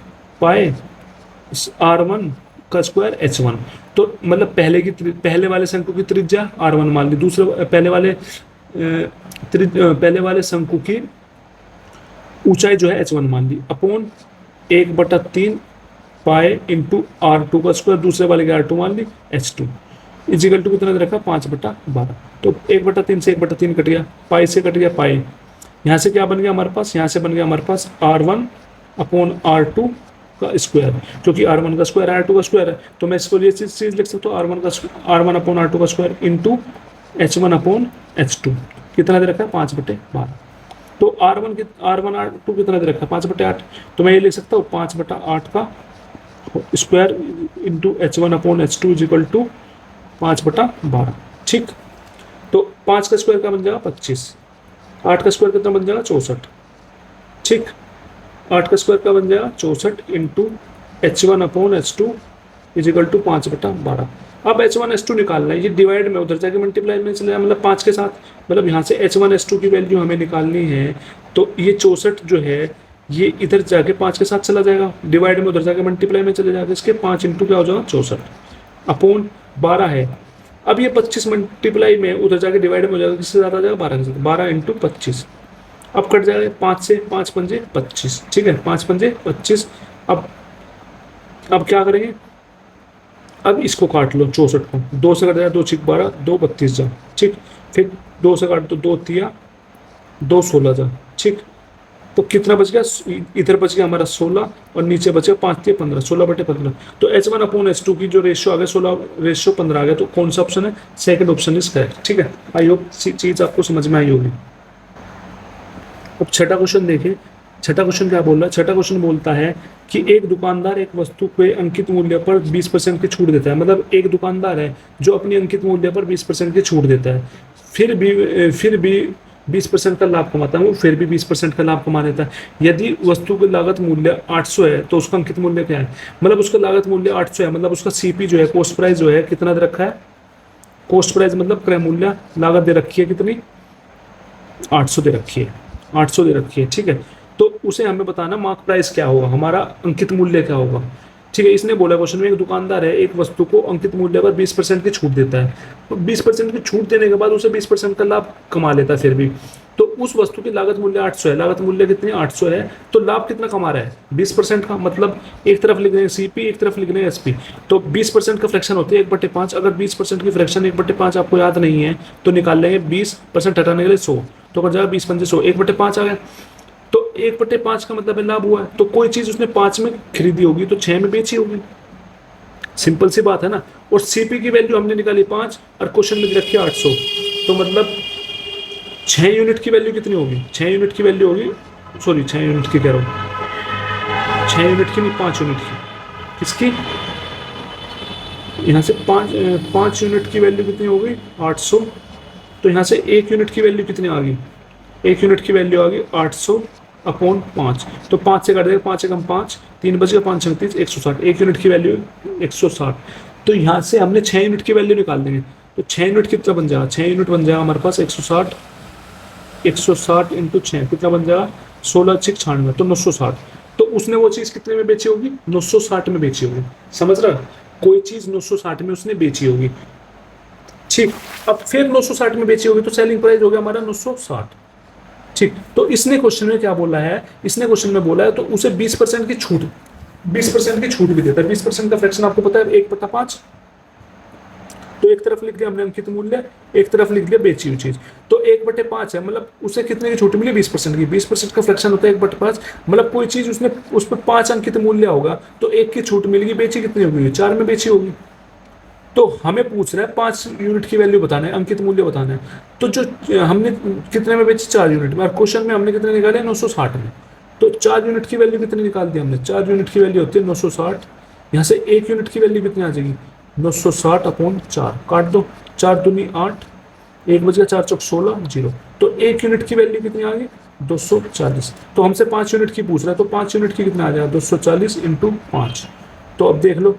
पाई R1 का स्क्वायर H1। तो मतलब पहले वाले शंकु की त्रिज्या R1 मान ली, दूसरे पहले वाले शंकु की ऊंचाई जो है H1 मान ली, अपॉन 1/3 पाई इंटू R2 का स्क्वायर, दूसरे वाले की R2 मान ली, H2 इजिकल टू कितना दे रखा 5/12। तो 1/3 से 1/3 कट गया, पाई से कट गया पाई, यहाँ से क्या बन गया हमारे पास, यहाँ से बन गया हमारे पास R1 अपॉन R2 का स्क्वायर, क्योंकि R1 का स्क्वायर R2 का स्क्वायर है, तो मैं इसको ये चीज लिख सकता हूँ R1 अपॉन R2 का square into H1 upon H2 कितना दे रखा है 5/12। तो R1 R2 कितना दे रखा है 5/8। तो मैं ये लिख सकता हूँ 5/8 का square into H1 upon H2 is equal to 5/12। ठीक, तो 5 का स्क्वायर का बन जाएगा 25, 8 का स्क्वायर कितना बन जाएगा 64। ठीक, 8 का स्क्वायर का बन जाएगा 64 into H1 upon H2 is equal to 5/12। अब H1 H2 निकालना है, ये डिवाइड में उधर जाके मल्टीप्लाई में चले मतलब 5 के साथ, मतलब यहाँ से H1 H2 की वैल्यू हमें निकालनी है, तो ये 64 जो है ये इधर जाके 5 के साथ चला जाएगा, डिवाइड में उधर जाके मल्टीप्लाई में चले जाएगा, इसके 5 इंटू क्या हो जाएगा 64 अपॉन 12 है। अब ये 25 मल्टीप्लाई में उधर जाके डिवाइड में हो जाएगा, किससे ज़्यादा आ जाएगा 12 के साथ, 12 इंटू 25। अब कट जाएगा 5 से, 5 पंजे 25। ठीक है, 5 पंजे 25। अब क्या करेंगे, अब इसको काट लो 64 को, 2 से कट जाएगा 2 6 12, 2 32 जा। ठीक, फिर 2 से काट दो 2 तिया 2 16 जा। ठीक, तो कितना बच गया, इधर बच गया हमारा 16 और नीचे बचे 5 तिया 15, 16/15। तो H1 अपॉन H2 की जो रेशियो आ गया 16:15 आ गया। तो कौन सा ऑप्शन है, सेकंड ऑप्शन इज करेक्ट। ठीक है, आई होप चीज आपको समझ में आई होगी। अब छठा क्वेश्चन देखें, छठा क्वेश्चन क्या बोल रहा है, छठा क्वेश्चन बोलता है कि एक दुकानदार एक वस्तु के अंकित मूल्य पर 20% की छूट देता है। मतलब एक दुकानदार है जो अपनी अंकित मूल्य पर 20% की छूट देता है, फिर भी 20% का लाभ कमाता है, वो फिर भी 20% का लाभ कमा लेता है। यदि वस्तु की लागत मूल्य 800 है तो उसका अंकित मूल्य क्या है, मतलब उसका लागत मूल्य 800 है, मतलब उसका सीपी जो है कॉस्ट प्राइस जो है कितना दे रखा है, कॉस्ट प्राइस मतलब क्रय मूल्य, लागत दे रखी है कितनी 800 दे रखी है, 800 दे रखी है। ठीक है, तो उसे हमें बताना मार्क प्राइस क्या होगा, हमारा अंकित मूल्य क्या होगा। ठीक है, इसने बोला क्वेश्चन में एक दुकानदार है एक वस्तु को अंकित मूल्य पर 20% की छूट देता है, तो 20% की छूट देने के बाद उसे 20% का लाभ कमा लेता है फिर भी। तो उस वस्तु की लागत मूल्य 800 है, लागत मूल्य कितनी 800 है, तो लाभ कितना कमा रहा है 20% का। मतलब एक तरफ लिख रहे हैं सीपी, एक तरफ लिख रहे हैं एसपी, तो 20% का फ्रैक्शन होती है 1/5। अगर 20% की फ्रैक्शन 1/5 आपको याद नहीं है तो निकाल लेंगे, 20% हटाने के लिए 100, तो कर जाएगा 20 पंजे 100, 1/5 आ गया। तो 1/5 का मतलब है लाभ हुआ है, तो कोई चीज उसने 5 में खरीदी होगी तो 6 में बेची होगी, सिंपल सी बात है ना। और सीपी की वैल्यू हमने निकाली 5 और क्वेश्चन में रखी 800, तो मतलब 6 यूनिट की वैल्यू कितनी होगी, 6 यूनिट की वैल्यू होगी, सॉरी 6 यूनिट की कह रहा हूँ, 6 यूनिट की नहीं 5 यूनिट की, किसकी, यहाँ से 5 यूनिट की वैल्यू कितनी होगी 800, तो यहाँ से 1 यूनिट की वैल्यू कितनी आ गई, 1 यूनिट की वैल्यू आ गई 800 अपॉन 5, तो 5 से काट देगा 5 एकम 5, 3 बच गया 5 36 160, 1 यूनिट की वैल्यू 160। तो यहाँ से हमने 6 यूनिट की वैल्यू निकाल देंगे, तो 6 यूनिट कितना बन जाएगा, 6 यूनिट बन जाएगा हमारे पास 160, 160 इंटू 6 कितना बन जाएगा 16 6 96, तो 960। तो उसने वो चीज़ कितने में बेची होगी 960 में बेची होगी, समझ रहा, कोई चीज़ 960 में उसने बेची होगी। ठीक, अब फिर 960 में बेची होगी तो सेलिंग प्राइस हो गया हमारा 960। ठीक, तो इसने क्वेश्चन में क्या बोला है, इसने क्वेश्चन में बोला है तो उसे 20% की छूट, 20% की छूट भी देता है। 20% का फ्रैक्शन आपको पता है 1/5, तो एक तरफ लिख दिया हमने अंकित मूल्य, एक तरफ लिख दिया बेची हुई चीज, तो 1/5 है, मतलब उसे कितने की छूट मिली 20% की, 20% का फ्रैक्शन होता है 1/5, मतलब कोई चीज उसने उस पर 5 अंकित मूल्य होगा तो 1 की छूट मिलेगी, बेची कितनी होगी 4 में बेची होगी। तो हमें पूछ रहा है 5 यूनिट की वैल्यू बताना है, अंकित मूल्य बताना है, तो जो हमने कितने में बेची 4 यूनिट में, और क्वेश्चन में हमने कितने निकाले 960 में, तो 4 यूनिट की वैल्यू कितनी निकाल दी हमने, 4 यूनिट की वैल्यू होती है 960, यहाँ से 1 यूनिट की वैल्यू कितनी आ जाएगी 960 अपॉन 4, काट दो 4 दूनी 8, 1 बच गया 4 चौक 16 0, तो 1 यूनिट की वैल्यू कितनी आ गई 240। तो हमसे 5 यूनिट की पूछ रहा है, तो 5 यूनिट की कितना आ जाएगा, 240 इंटू 5। तो अब देख लो,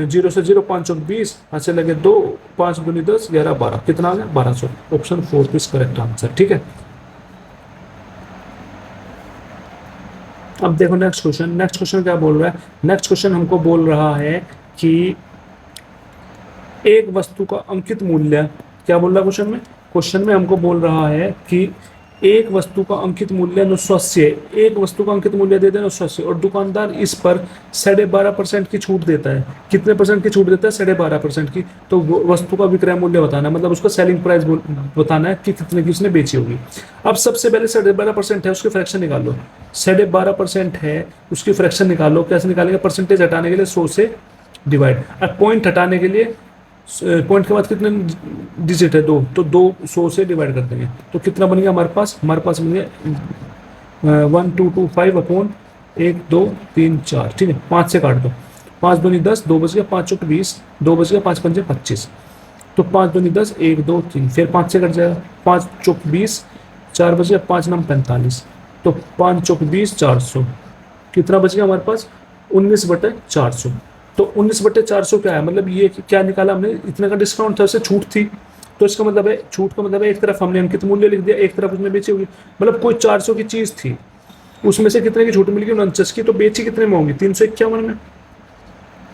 0 से 0, 5 चौक 20, हाथ से लगे 2, 5 दूनी 10, 11 12, कितना आ गया 1200। Option 4 is correct answer. ठीक है, अब देखो नेक्स्ट क्वेश्चन। नेक्स्ट क्वेश्चन क्या बोल रहा है, नेक्स्ट क्वेश्चन हमको बोल रहा है कि एक वस्तु का अंकित मूल्य, क्या बोल रहा है क्वेश्चन में, क्वेश्चन में हमको बोल रहा है कि एक वस्तु का अंकित मूल्य 980 है, एक वस्तु का अंकित मूल्य दे दें 980, और दुकानदार इस पर 12.5% की छूट देता है। कितने परसेंट की छूट देता है, 12.5% की। तो वस्तु का विक्रय मूल्य बताना है, मतलब उसका सेलिंग प्राइस बताना है कि कितने की उसने बेची होगी। अब सबसे पहले 12.5% है, उसकी फ्रैक्शन निकालो। 12.5% है, उसकी फ्रैक्शन निकालो। कैसे निकालेंगे, परसेंटेज हटाने के लिए 100 से डिवाइड, अब पॉइंट हटाने के लिए पॉइंट के बाद कितने डिजिट है, 2, तो 200 से डिवाइड कर देंगे। तो कितना बन गया हमारे पास बन गया 1225 अपॉन 1 2 3 4। ठीक है, 5 से काट दो, 5 दूनी 10, 2 बच गया, 5 चौक 20, 2 बच गया, 5 पंजे 25। तो 5 दूनी 10, 1 2 3, फिर 5 से कट जाएगा, 5 चौक 20, 4 बच गया, 5 नम 45। तो 5 चौक 20, 400। कितना बच गया हमारे पास, 19/400। तो 19/400 क्या है, मतलब ये क्या निकाला हमने, इतने का डिस्काउंट था, उससे छूट थी। तो इसका मतलब है, छूट का मतलब है एक तरफ हमने अंकित मूल्य लिख दिया, एक तरफ उसने बेची होगी। मतलब कोई 400 की चीज थी, उसमें से कितने की छूट मिल गई, 49 की। तो बेची कितने में होंगी, 351 में।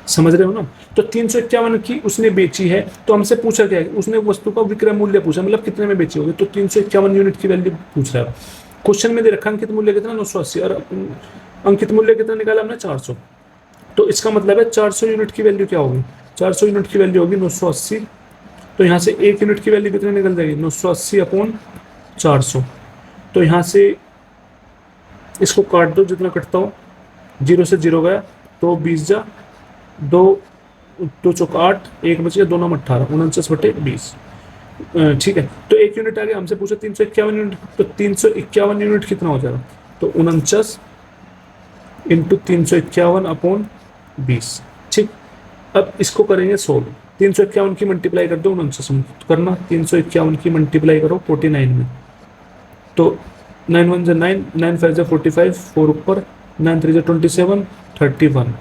समझ रहे हो ना। तो 351 की उसने बेची है, तो हमसे पूछा क्या है, उसने वस्तु का विक्रय मूल्य पूछा, मतलब कितने में बेची होगी। तो 351 यूनिट की वैल्यू पूछ रहा है। क्वेश्चन में दे रखा अंकित मूल्य कितना, 980, और अंकित मूल्य कितना निकाला हमने, 400। तो इसका मतलब है 400 यूनिट की वैल्यू क्या होगी, 400 यूनिट की वैल्यू होगी 980। तो यहाँ से 1 यूनिट की वैल्यू कितनी निकल जाएगी, 980 अपॉन 400। तो यहाँ से इसको काट दो, जितना कटता हो, 0 से 0 गया, तो 20 जा, 2 2 चौक 8, 1 बच गया, 2 9 18, 49/20। ठीक है, तो 1 यूनिट आ गया, हमसे पूछा 351 यूनिट। तो 351 यूनिट कितना हो जाएगा, तो 49 इंटू 351 अपॉन 20। ठीक, अब इसको करेंगे सोल्व। 351 की मल्टीप्लाई कर दो 49 में, तो करना 351 की मल्टीप्लाई करो 49 में। तो 9 1 जा 9, 9 5 जा 45, 4 ऊपर, 9 3 जा 27, 31।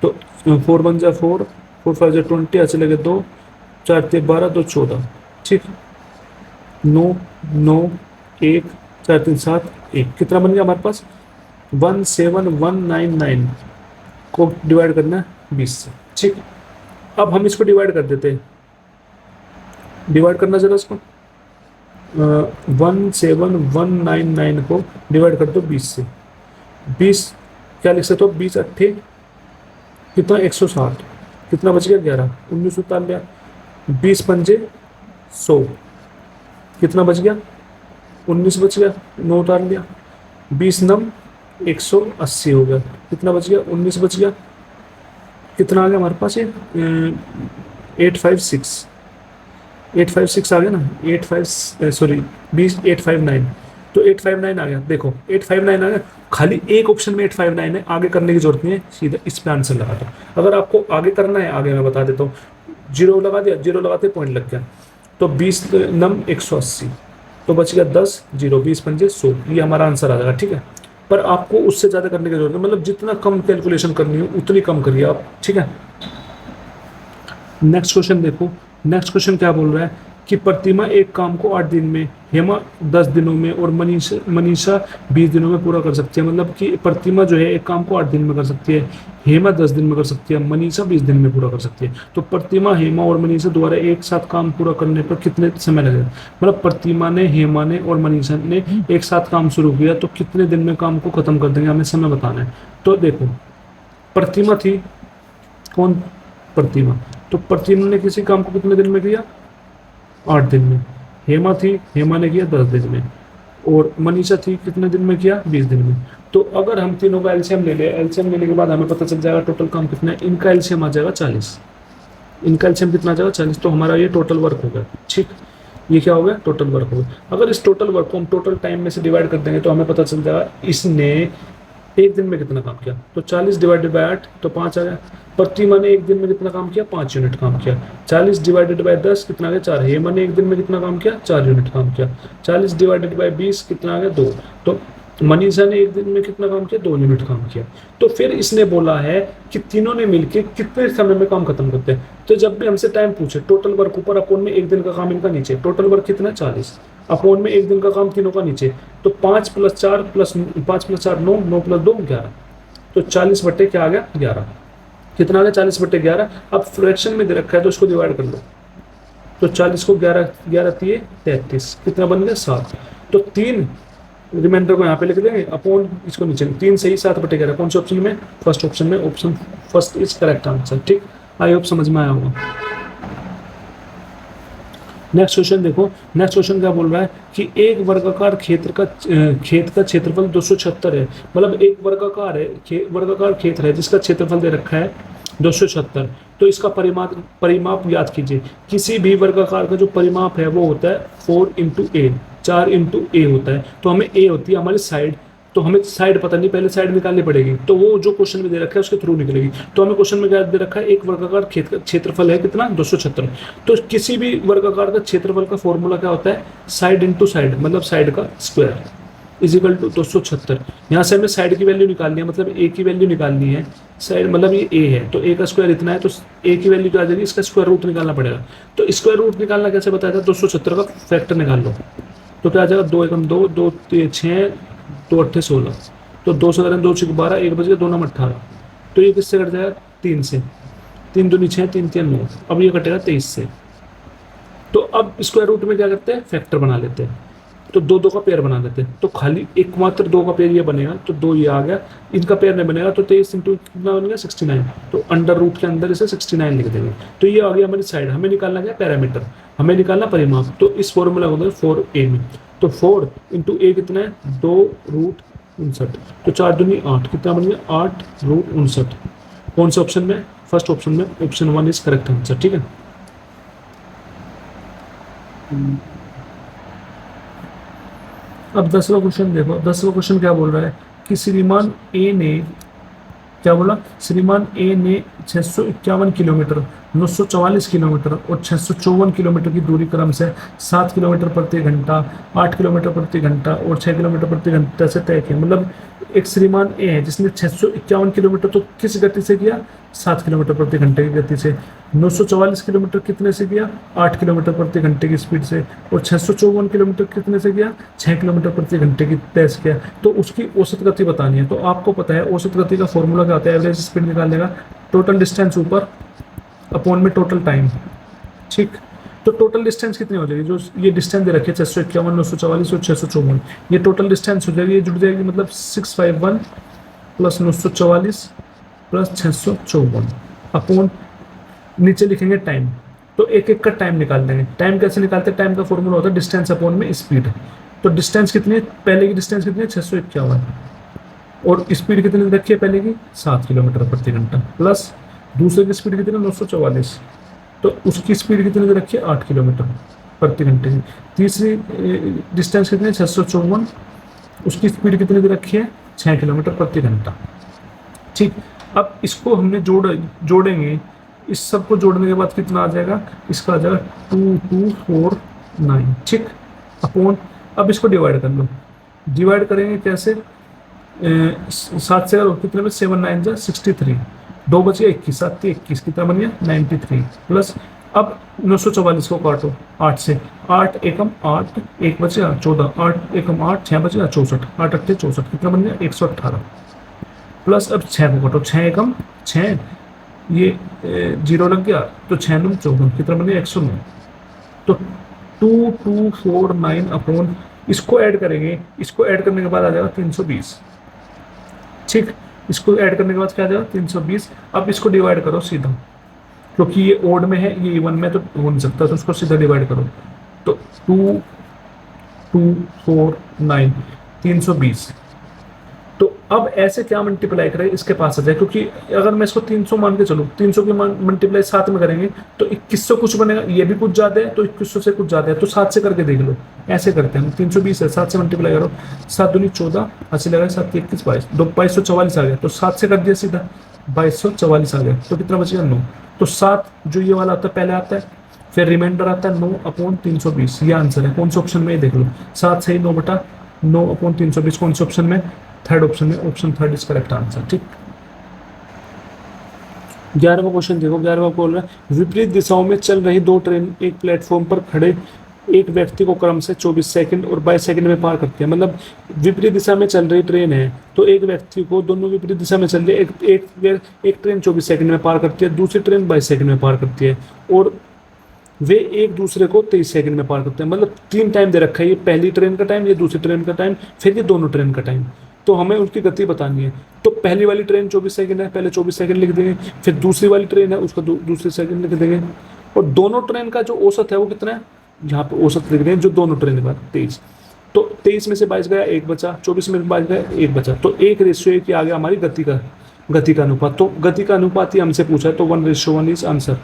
तो 4 1 जा 4, 4 5 जा 20, ऐसे लगे 2, 4 3 12, 2 14। ठीक, 9 9 1 4 3 7 1, कितना बन गया हमारे पास, 17199 को डिवाइड करना है 20 से। ठीक, अब हम इसको डिवाइड कर देते हैं, डिवाइड करना जरा इसको, 17199 को डिवाइड कर दो 20 से। 20 क्या लिख सकते हो, 20 अट्ठे कितना, 160, कितना बच गया 11, 19 उतार लिया, 20 पंजे 100, कितना बच गया, 19 बच गया, 9 उतार लिया, 20 नम 180 हो गया, कितना बच गया, 19 बच गया, कितना आ गया हमारे पास, ये 856 आ गया ना, 859। तो 859 आ गया, देखो 859 आ गया। खाली एक ऑप्शन में 859 है, आगे करने की जरूरत नहीं है, सीधा इस पे आंसर लगा दो। अगर आपको आगे करना है, आगे मैं बता देता हूँ, 0 लगा दिया, 0 लगाते पॉइंट लग गया, तो 20 नम 180, तो बच गया 10 0, 20 पंजे 100, ये हमारा आंसर आ जाएगा। ठीक है, पर आपको उससे ज़्यादा करने की जरूरत है, मतलब जितना कम कैलकुलेशन करनी हो उतनी कम करिए आप। ठीक है, नेक्स्ट क्वेश्चन देखो। नेक्स्ट क्वेश्चन क्या बोल रहा है कि प्रतिमा एक काम को 8 दिन में, हेमा 10 दिनों में और मनीषा 20 दिनों में पूरा कर सकती है। मतलब कि प्रतिमा जो है एक काम को 8 दिन में कर सकती है, हेमा 10 दिन में कर सकती है, मनीषा 20 दिन में पूरा कर सकती है। तो प्रतिमा, हेमा और मनीषा द्वारा एक साथ काम पूरा करने पर कितने समय लगेगा। मतलब प्रतिमा ने, हेमा ने और मनीषा ने एक साथ काम शुरू किया, तो कितने दिन में काम को खत्म कर देंगे, हमें समय बताना है। तो देखो, प्रतिमा थी, कौन, प्रतिमा, तो प्रतिमा ने किसी काम को कितने दिन में किया, 8 दिन में। हेमा थी, हेमा ने किया 10 दिन में, और मनीषा थी, कितने दिन में किया, 20 दिन में। तो अगर हम तीनों का एलसीएम ले ले, एलसीएम लेने के बाद हमें पता चल जाएगा टोटल काम कितना है। इनका एलसीएम आ जाएगा 40, इनका एलसीएम कितना आ जाएगा 40, तो हमारा ये टोटल वर्क हो गया। ठीक, ये क्या हो गया, टोटल वर्क हो गया। अगर इस टोटल वर्क को हम टोटल टाइम में से डिवाइड कर देंगे, तो हमें पता चल जाएगा इसने एक दिन में कितना काम किया, तो 40 डिवाइडेड बाय 8 तो 5 आ गया। प्रतिमा ने एक दिन में कितना काम किया, 5 यूनिट काम किया। 40 डिवाइडेड बाय 10 कितना आ गया, 4। हेमा ने एक दिन में कितना काम किया, 4 यूनिट काम किया। 40 डिवाइडेड बाय 20 कितना आ गया, 2। तो मनीषा ने एक दिन में कितना काम किया, 2 यूनिट काम किया। तो फिर इसने बोला है कि तीनों ने मिलकर कितने समय में काम खत्म करते हैं। तो जब भी हमसे टाइम पूछे, टोटल वर्क ऊपर, अपोन में एक दिन का काम इनका नीचे, टोटल वर्क कितना है 40, अपोन में एक दिन का काम तीनों का नीचे, तो 5 + 4 + 9, 9 + 2 11। तो 40 बट्टे क्या आ गया, 11। कितना आ गया, 40 बट्टे 11। अब फ्रैक्शन में दे रखा है तो इसको डिवाइड कर लो। तो 40 को 11 11 3 33, कितना बन गया, 7। तो 3 रिमाइंडर को यहाँ पे लिख देंगे, अपॉन इसको नीचे 3 सही 7/11। कौन से ऑप्शन में, फर्स्ट ऑप्शन में, option first is correct answer. ठीक, आई होप समझ में आया होगा। नेक्स्ट क्वेश्चन देखो, नेक्स्ट क्वेश्चन क्या बोल रहा है कि एक वर्गाकार खेत का क्षेत्रफल 276 है। मतलब एक वर्गाकार है, वर्गाकार खेत है जिसका क्षेत्रफल दे रखा है 276। तो इसका परिमाप याद कीजिए। किसी भी वर्गाकार का जो परिमाप है वो होता है 4 × A, 4 × A होता है। तो हमें A होती है हमारी साइड, तो हमें साइड पता नहीं, पहले साइड निकालनी पड़ेगी। तो वो जो क्वेश्चन में दे रखा है उसके थ्रू निकलेगी। तो हमें क्वेश्चन में क्या दे रखा है, एक वर्गाकार खेत का क्षेत्रफल है कितना, 276। तो किसी भी वर्गाकार का क्षेत्रफल का फॉर्मूला क्या होता है, साइड इंटू साइड, मतलब साइड का स्क्वायर इजिकल टू 276। यहाँ से हमें साइड की वैल्यू निकालनी है, मतलब ए की वैल्यू निकालनी है। साइड मतलब ये ए है, तो ए का स्क्वायर इतना है, तो ए की वैल्यू क्या आ जाएगी, इसका स्क्वायर रूट निकालना पड़ेगा। तो स्क्वायर रूट निकालना कैसे बताया था, 276 का फैक्टर निकाल लो। तो क्या आ जाएगा, 2 × 1 2, 2 × 6, 2 × 8 16। तो 2 से करें 2 × 12, 1 बज गया, 2 × 9 18। तो ये किससे कट जाएगा, 3 से। 3 दूनी 6, 3 3 9। अब ये कटेगा 23 से। तो अब स्क्वायर रूट में क्या करते हैं, फैक्टर बना लेते हैं। तो 2 2 का पेयर बना लेते हैं। तो खाली एकमात्र 2 का पेयर ये बनेगा, तो 2 ये आ गया, इनका पेयर नहीं बनेगा। तो 23 इंटू कितना बन गया, 69। तो अंडर रूट के अंदर इसे 69 लिख देंगे। तो ये आ गया हमारी साइड। हमें निकालना क्या, पैरामीटर, हमें निकालना परिमाप। तो इस फॉर्मूला को 4A में, तो 4 × A कितना है, 2√59। तो 4 दूनी 8, कितना बन गया, 8√59। कौन से ऑप्शन में, फर्स्ट ऑप्शन में, ऑप्शन 1 इज करेक्ट आंसर। ठीक है। अब 10वां क्वेश्चन देखो। 10वां क्वेश्चन क्या बोल रहा है कि श्रीमान ए ने, क्या बोला, श्रीमान ए ने 651 किलोमीटर, 944 किलोमीटर और 654 किलोमीटर की दूरी क्रम से 7 किलोमीटर प्रति घंटा, 8 किलोमीटर प्रति घंटा और 6 किलोमीटर प्रति घंटा से तय किया। मतलब एक श्रीमान ए है जिसने 651 किलोमीटर तो किस गति से किया, 7 किलोमीटर प्रति घंटे की गति से। 944 किलोमीटर कितने से किया, 8 किलोमीटर प्रति घंटे की स्पीड से। और 654 किलोमीटर कितने से किया, 6 किलोमीटर प्रति घंटे की तेज किया। तो उसकी औसत गति बतानी है। तो आपको पता है औसत गति का फॉर्मूला क्या होता है, एवरेज स्पीड निकालने का, टोटल डिस्टेंस ऊपर अपॉन में टोटल टाइम। ठीक, तो टोटल डिस्टेंस कितनी हो जाएगी, जो ये डिस्टेंस दे रखी है 651, 944 और 654, ये टोटल डिस्टेंस हो जाएगी, ये जुड़ जाएगी, मतलब 651 + 944 + 654 अपॉन, नीचे लिखेंगे टाइम। तो एक एक का टाइम निकाल देंगे। टाइम कैसे निकालते हैं, टाइम का फॉर्मूला होता है डिस्टेंस अपॉन में स्पीड। तो डिस्टेंस कितनी है, पहले की डिस्टेंस कितनी है, 651, और स्पीड कितनी रखी है पहले की, 7 किलोमीटर प्रति घंटा, प्लस दूसरे की स्पीड कितनी है, 944, तो उसकी स्पीड कितनी रखी है, 8 किलोमीटर प्रति घंटे की। तीसरी डिस्टेंस कितनी है, 654, उसकी स्पीड कितनी रखी है, 6 किलोमीटर प्रति घंटा। ठीक, अब इसको हमने जोड़ेंगे, इस सब को जोड़ने के बाद कितना आ जाएगा, इसका आ जाएगा 2249। ठीक, अपॉन, अब इसको डिवाइड कर लो। डिवाइड करेंगे कैसे, 7 से कितने में, 7 9 जा 63, 2 बचे 21, 7 21, कितना बन गया 93, प्लस अब 944 को काटो 8 से, 8 एकम 8, 1 बचे 14, 8 एकम 8, 6 बचे 64, 8 8 64, कितना बन गया 118, प्लस अब 6 को काटो, 6 एकम 6, ये 0 लग गया, तो 6 9 14, कितना बन गया 109। तो 2249 अपॉन, इसको ऐड करेंगे, इसको ऐड करने के बाद आ जाएगा 320। ठीक, इसको ऐड करने के बाद क्या आ जाएगा 320। अब इसको डिवाइड करो सीधा, क्योंकि ये ओड में है, ये इवन में तो हो नहीं सकता, तो उसको सीधा डिवाइड करो। तो 2249 320। तो अब ऐसे क्या मल्टीप्लाई करें, इसके पास आ जाए, क्योंकि अगर मैं इसको 300 मान के चलूँ, 300 की मल्टीप्लाई 7 में करेंगे तो 2100 कुछ बनेगा, ये भी कुछ ज़्यादा है, तो 2100 से कुछ ज़्यादा है, तो 7 से करके देख लो। ऐसे करते हैं हम। 320 है, 7 से मल्टीप्लाई करो, 7 दूनी 14, 80 लगा, 7 21 22, 2244 आ गया। तो 7 से कर दिया सीधा, 2244 आ गया। तो कितना बचेगा 9। तो 7 जो ये वाला आता है पहले आता है, फिर रिमाइंडर आता है 9/320। ये आंसर है। कौन से ऑप्शन में, ये देख लो, 7 सही, 9/9/320 कौन से ऑप्शन में, थर्ड ऑप्शन में। Option third is correct answer. ठीक। 11वां क्वेश्चन देखो। 11वां बोल रहा है विपरीत दिशाओं में चल रही दो ट्रेन एक प्लेटफॉर्म पर खड़े एक व्यक्ति को क्रम से 24 सेकंड और 22 सेकंड में पार करती है। मतलब विपरीत दिशा में चल रही ट्रेन है, तो एक व्यक्ति को, दोनों विपरीत दिशा में चल रही है, एक ट्रेन 24 सेकंड में पार करती है, दूसरी ट्रेन 22 सेकंड में पार करती है, और वे एक दूसरे को 23 सेकंड में पार करते हैं। मतलब 3 टाइम दे रखा है, ये पहली ट्रेन का टाइम, ये दूसरी ट्रेन का टाइम, फिर ये दोनों ट्रेन का टाइम। तो हमें उसकी गति बतानी है। तो पहली वाली ट्रेन 24 सेकंड है, पहले 24 सेकंड लिख देंगे, फिर दूसरी वाली ट्रेन है उसका दूसरे सेकंड लिख देंगे, और दोनों ट्रेन का जो औसत है वो कितना है, यहाँ पे औसत लिख दें जो दोनों ट्रेन का 23। तो 23 में से 22 गया, 1 बचा, 24 में 22 गया, 1 बचा। तो 1:1 आ गया हमारी गति का अनुपात। तो गति का अनुपात ही हमसे पूछा है, तो 1:1 is answer.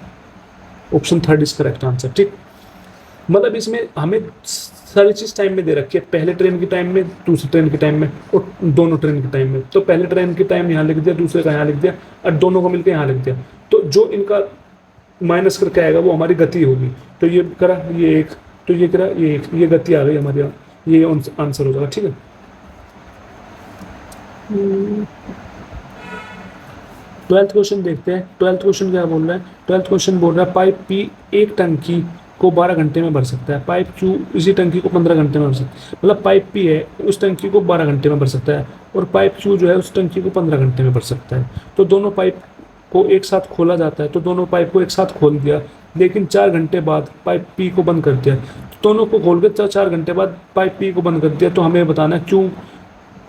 Option third is correct answer. ठीक। मतलब इसमें हमें सारी चीज टाइम में दे रखी है, पहले ट्रेन के टाइम में, दूसरी ट्रेन के टाइम में, और दोनों ट्रेन के टाइम में। तो पहले ट्रेन के टाइम यहाँ लिख दिया, दूसरे का यहाँ लिख दिया, और दोनों को मिलकर यहाँ लिख दिया। तो जो इनका माइनस करके आएगा वो हमारी गति होगी। तो ये करा, ये एक, तो ये करा, ये एक, ये गति आ गई हमारे यहाँ, ये आंसर हो जाएगा। ठीक है। 12th क्वेश्चन देखते हैं। 12th क्वेश्चन क्या बोल रहा है। 12th क्वेश्चन बोल रहा है पाइप पी एक टंकी को 12 घंटे में भर सकता है, पाइप क्यू इसी टंकी को 15 घंटे में भर सकता है। मतलब पाइप पी है उस टंकी को 12 घंटे में भर सकता है, और पाइप क्यू जो है उस टंकी को 15 घंटे में भर सकता है। तो दोनों पाइप को एक साथ खोला जाता है, तो दोनों पाइप को एक साथ खोल दिया, लेकिन 4 घंटे बाद पाइप पी को बंद कर दिया। दोनों को खोल के 4 घंटे बाद पाइप पी को बंद कर दिया। तो हमें बताना है क्यू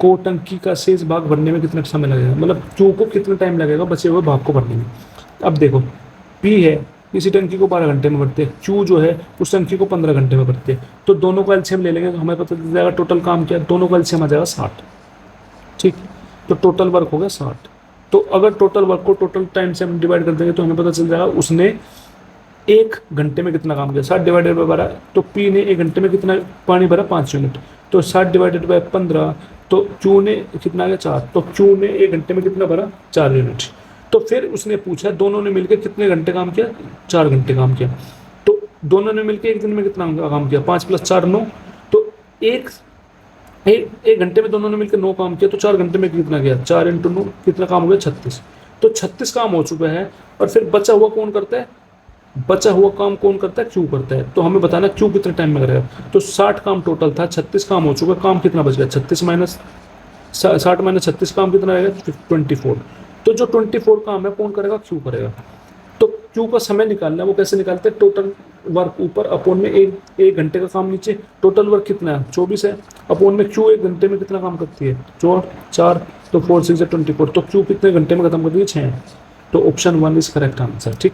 को टंकी का शेष भाग भरने में कितना समय लगेगा, मतलब क्यू को कितना टाइम लगेगा बचे हुए भाग को भरने में। अब देखो, पी है इसी टंकी को 12 घंटे में भरते हैं, क्यू जो है उस टंकी को 15 घंटे में भरते हैं। तो दोनों का एलसीएम ले लेंगे तो हमें पता चल जाएगा टोटल काम क्या है। दोनों का एलसीएम आ जाएगा 60। ठीक। तो टोटल वर्क हो गया 60। तो अगर टोटल वर्क को टोटल टाइम से हम डिवाइड कर देंगे तो हमें पता चल जाएगा उसने 1 घंटे में कितना काम किया। 60 डिवाइडेड बाय 12, तो पी ने 1 घंटे में कितना पानी भरा, 5 यूनिट। तो 60 डिवाइडेड बाय 15, तो क्यू ने कितना गया, 4। तो क्यू ने 1 घंटे में कितना भरा, 4 यूनिट। तो फिर उसने पूछा दोनों ने मिलकर कितने घंटे काम किया, 4 घंटे काम किया। तो दोनों ने मिलकर एक दिन में कितना काम किया, 5 + 4 9। तो एक घंटे में दोनों ने मिलकर 9 काम किया, तो 4 घंटे में कितना किया, 4 × 9 कितना काम हो गया, 36। तो 36 काम हो चुका है। और फिर बचा हुआ कौन करता है, बचा हुआ काम कौन करता है, क्यू करता है। तो हमें बताना क्यू कितने टाइम में करेगा। तो 60 काम टोटल था, 36 काम हो चुका, काम कितना बच गया, 60 - 36 काम कितना रहेगा, 24। तो जो 24 काम है कौन करेगा, क्यू करेगा। तो क्यू का समय निकालना है, वो कैसे निकालते हैं, टोटल वर्क ऊपर, अपोन में एक घंटे का काम नीचे। टोटल वर्क कितना है, 24 है, अपोन में क्यू 1 घंटे में कितना काम करती है, 4। तो 4 × 6 = 24। तो क्यू कितने घंटे में खत्म करती है, 6। तो ऑप्शन 1 इज करेक्ट आंसर। ठीक।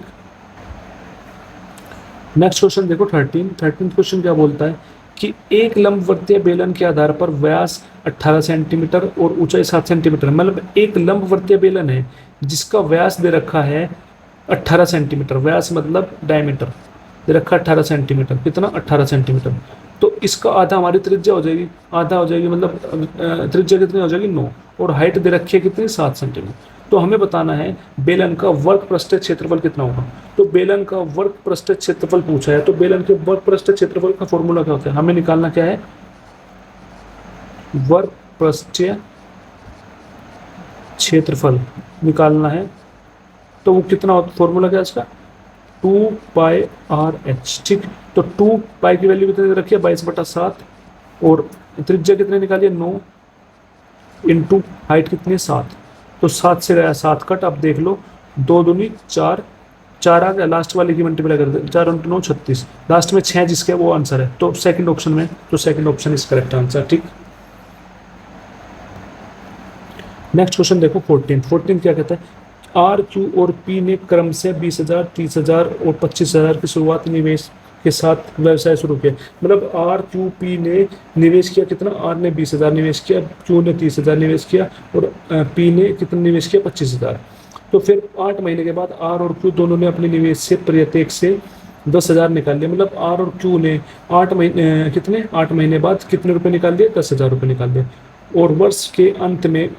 नेक्स्ट क्वेश्चन देखो 13th क्वेश्चन क्या बोलता है कि एक लंबवर्तीय बेलन के आधार पर व्यास 18 सेंटीमीटर और ऊंचाई 7 सेंटीमीटर, मतलब एक लंबवर्तीय बेलन है जिसका व्यास दे रखा है 18 सेंटीमीटर, व्यास मतलब डायमीटर दे रखा 18 सेंटीमीटर, कितना 18 सेंटीमीटर। तो इसका आधा हमारी त्रिज्या हो जाएगी, आधा हो जाएगी, मतलब त्रिज्या कितनी हो जाएगी 9, और हाइट दे रखी है कितनी 7 सेंटीमीटर। तो हमें बताना है बेलन का वर्ग पृष्ठीय क्षेत्रफल कितना होगा। तो बेलन का वर्ग पृष्ठीय क्षेत्रफल पूछा है, तो बेलन के वर्ग पृष्ठीय क्षेत्रफल का फॉर्मूला क्या होता है, हमें निकालना क्या है, वर्ग पृष्ठीय क्षेत्रफल निकालना है। तो वो कितना होता है, फॉर्मूला क्या है इसका, 2πr/h। ठीक। तो 2π की वैल्यू कितनी रखी है, 22/7, और त्रिज्या कितने निकाली है, 9, इंटू हाइट कितनी है, 7। तो 7 से गया 7 कट। अब देख लो, 2 दूनी 4, 4 आ गया, लास्ट वाले की मल्टीप्लाई कर दे, 4 × 9 36, लास्ट में 6 जिसका वो आंसर है। तो सेकंड ऑप्शन में, तो second option is correct answer. ठीक। नेक्स्ट क्वेश्चन देखो 14 क्या कहता है, आर, क्यू और पी ने क्रम से 20,000, 30,000 और 25,000 की शुरुआती निवेश के साथ व्यवसाय शुरू किया। मतलब आर, क्यू, पी ने निवेश किया कितना, आर ने 20,000 निवेश किया, क्यू ने 30,000 निवेश किया, और पी ने कितना निवेश किया, 25,000। तो फिर 8 महीने के बाद आर और क्यू दोनों ने अपने निवेश से प्रत्येक से 10,000 निकाल लिया, मतलब आर और क्यू ने 8 महीने कितने 8 महीने बाद कितने रुपए निकाल दिए, 10,000 रुपये निकाल दिए। और वर्ष के अंत में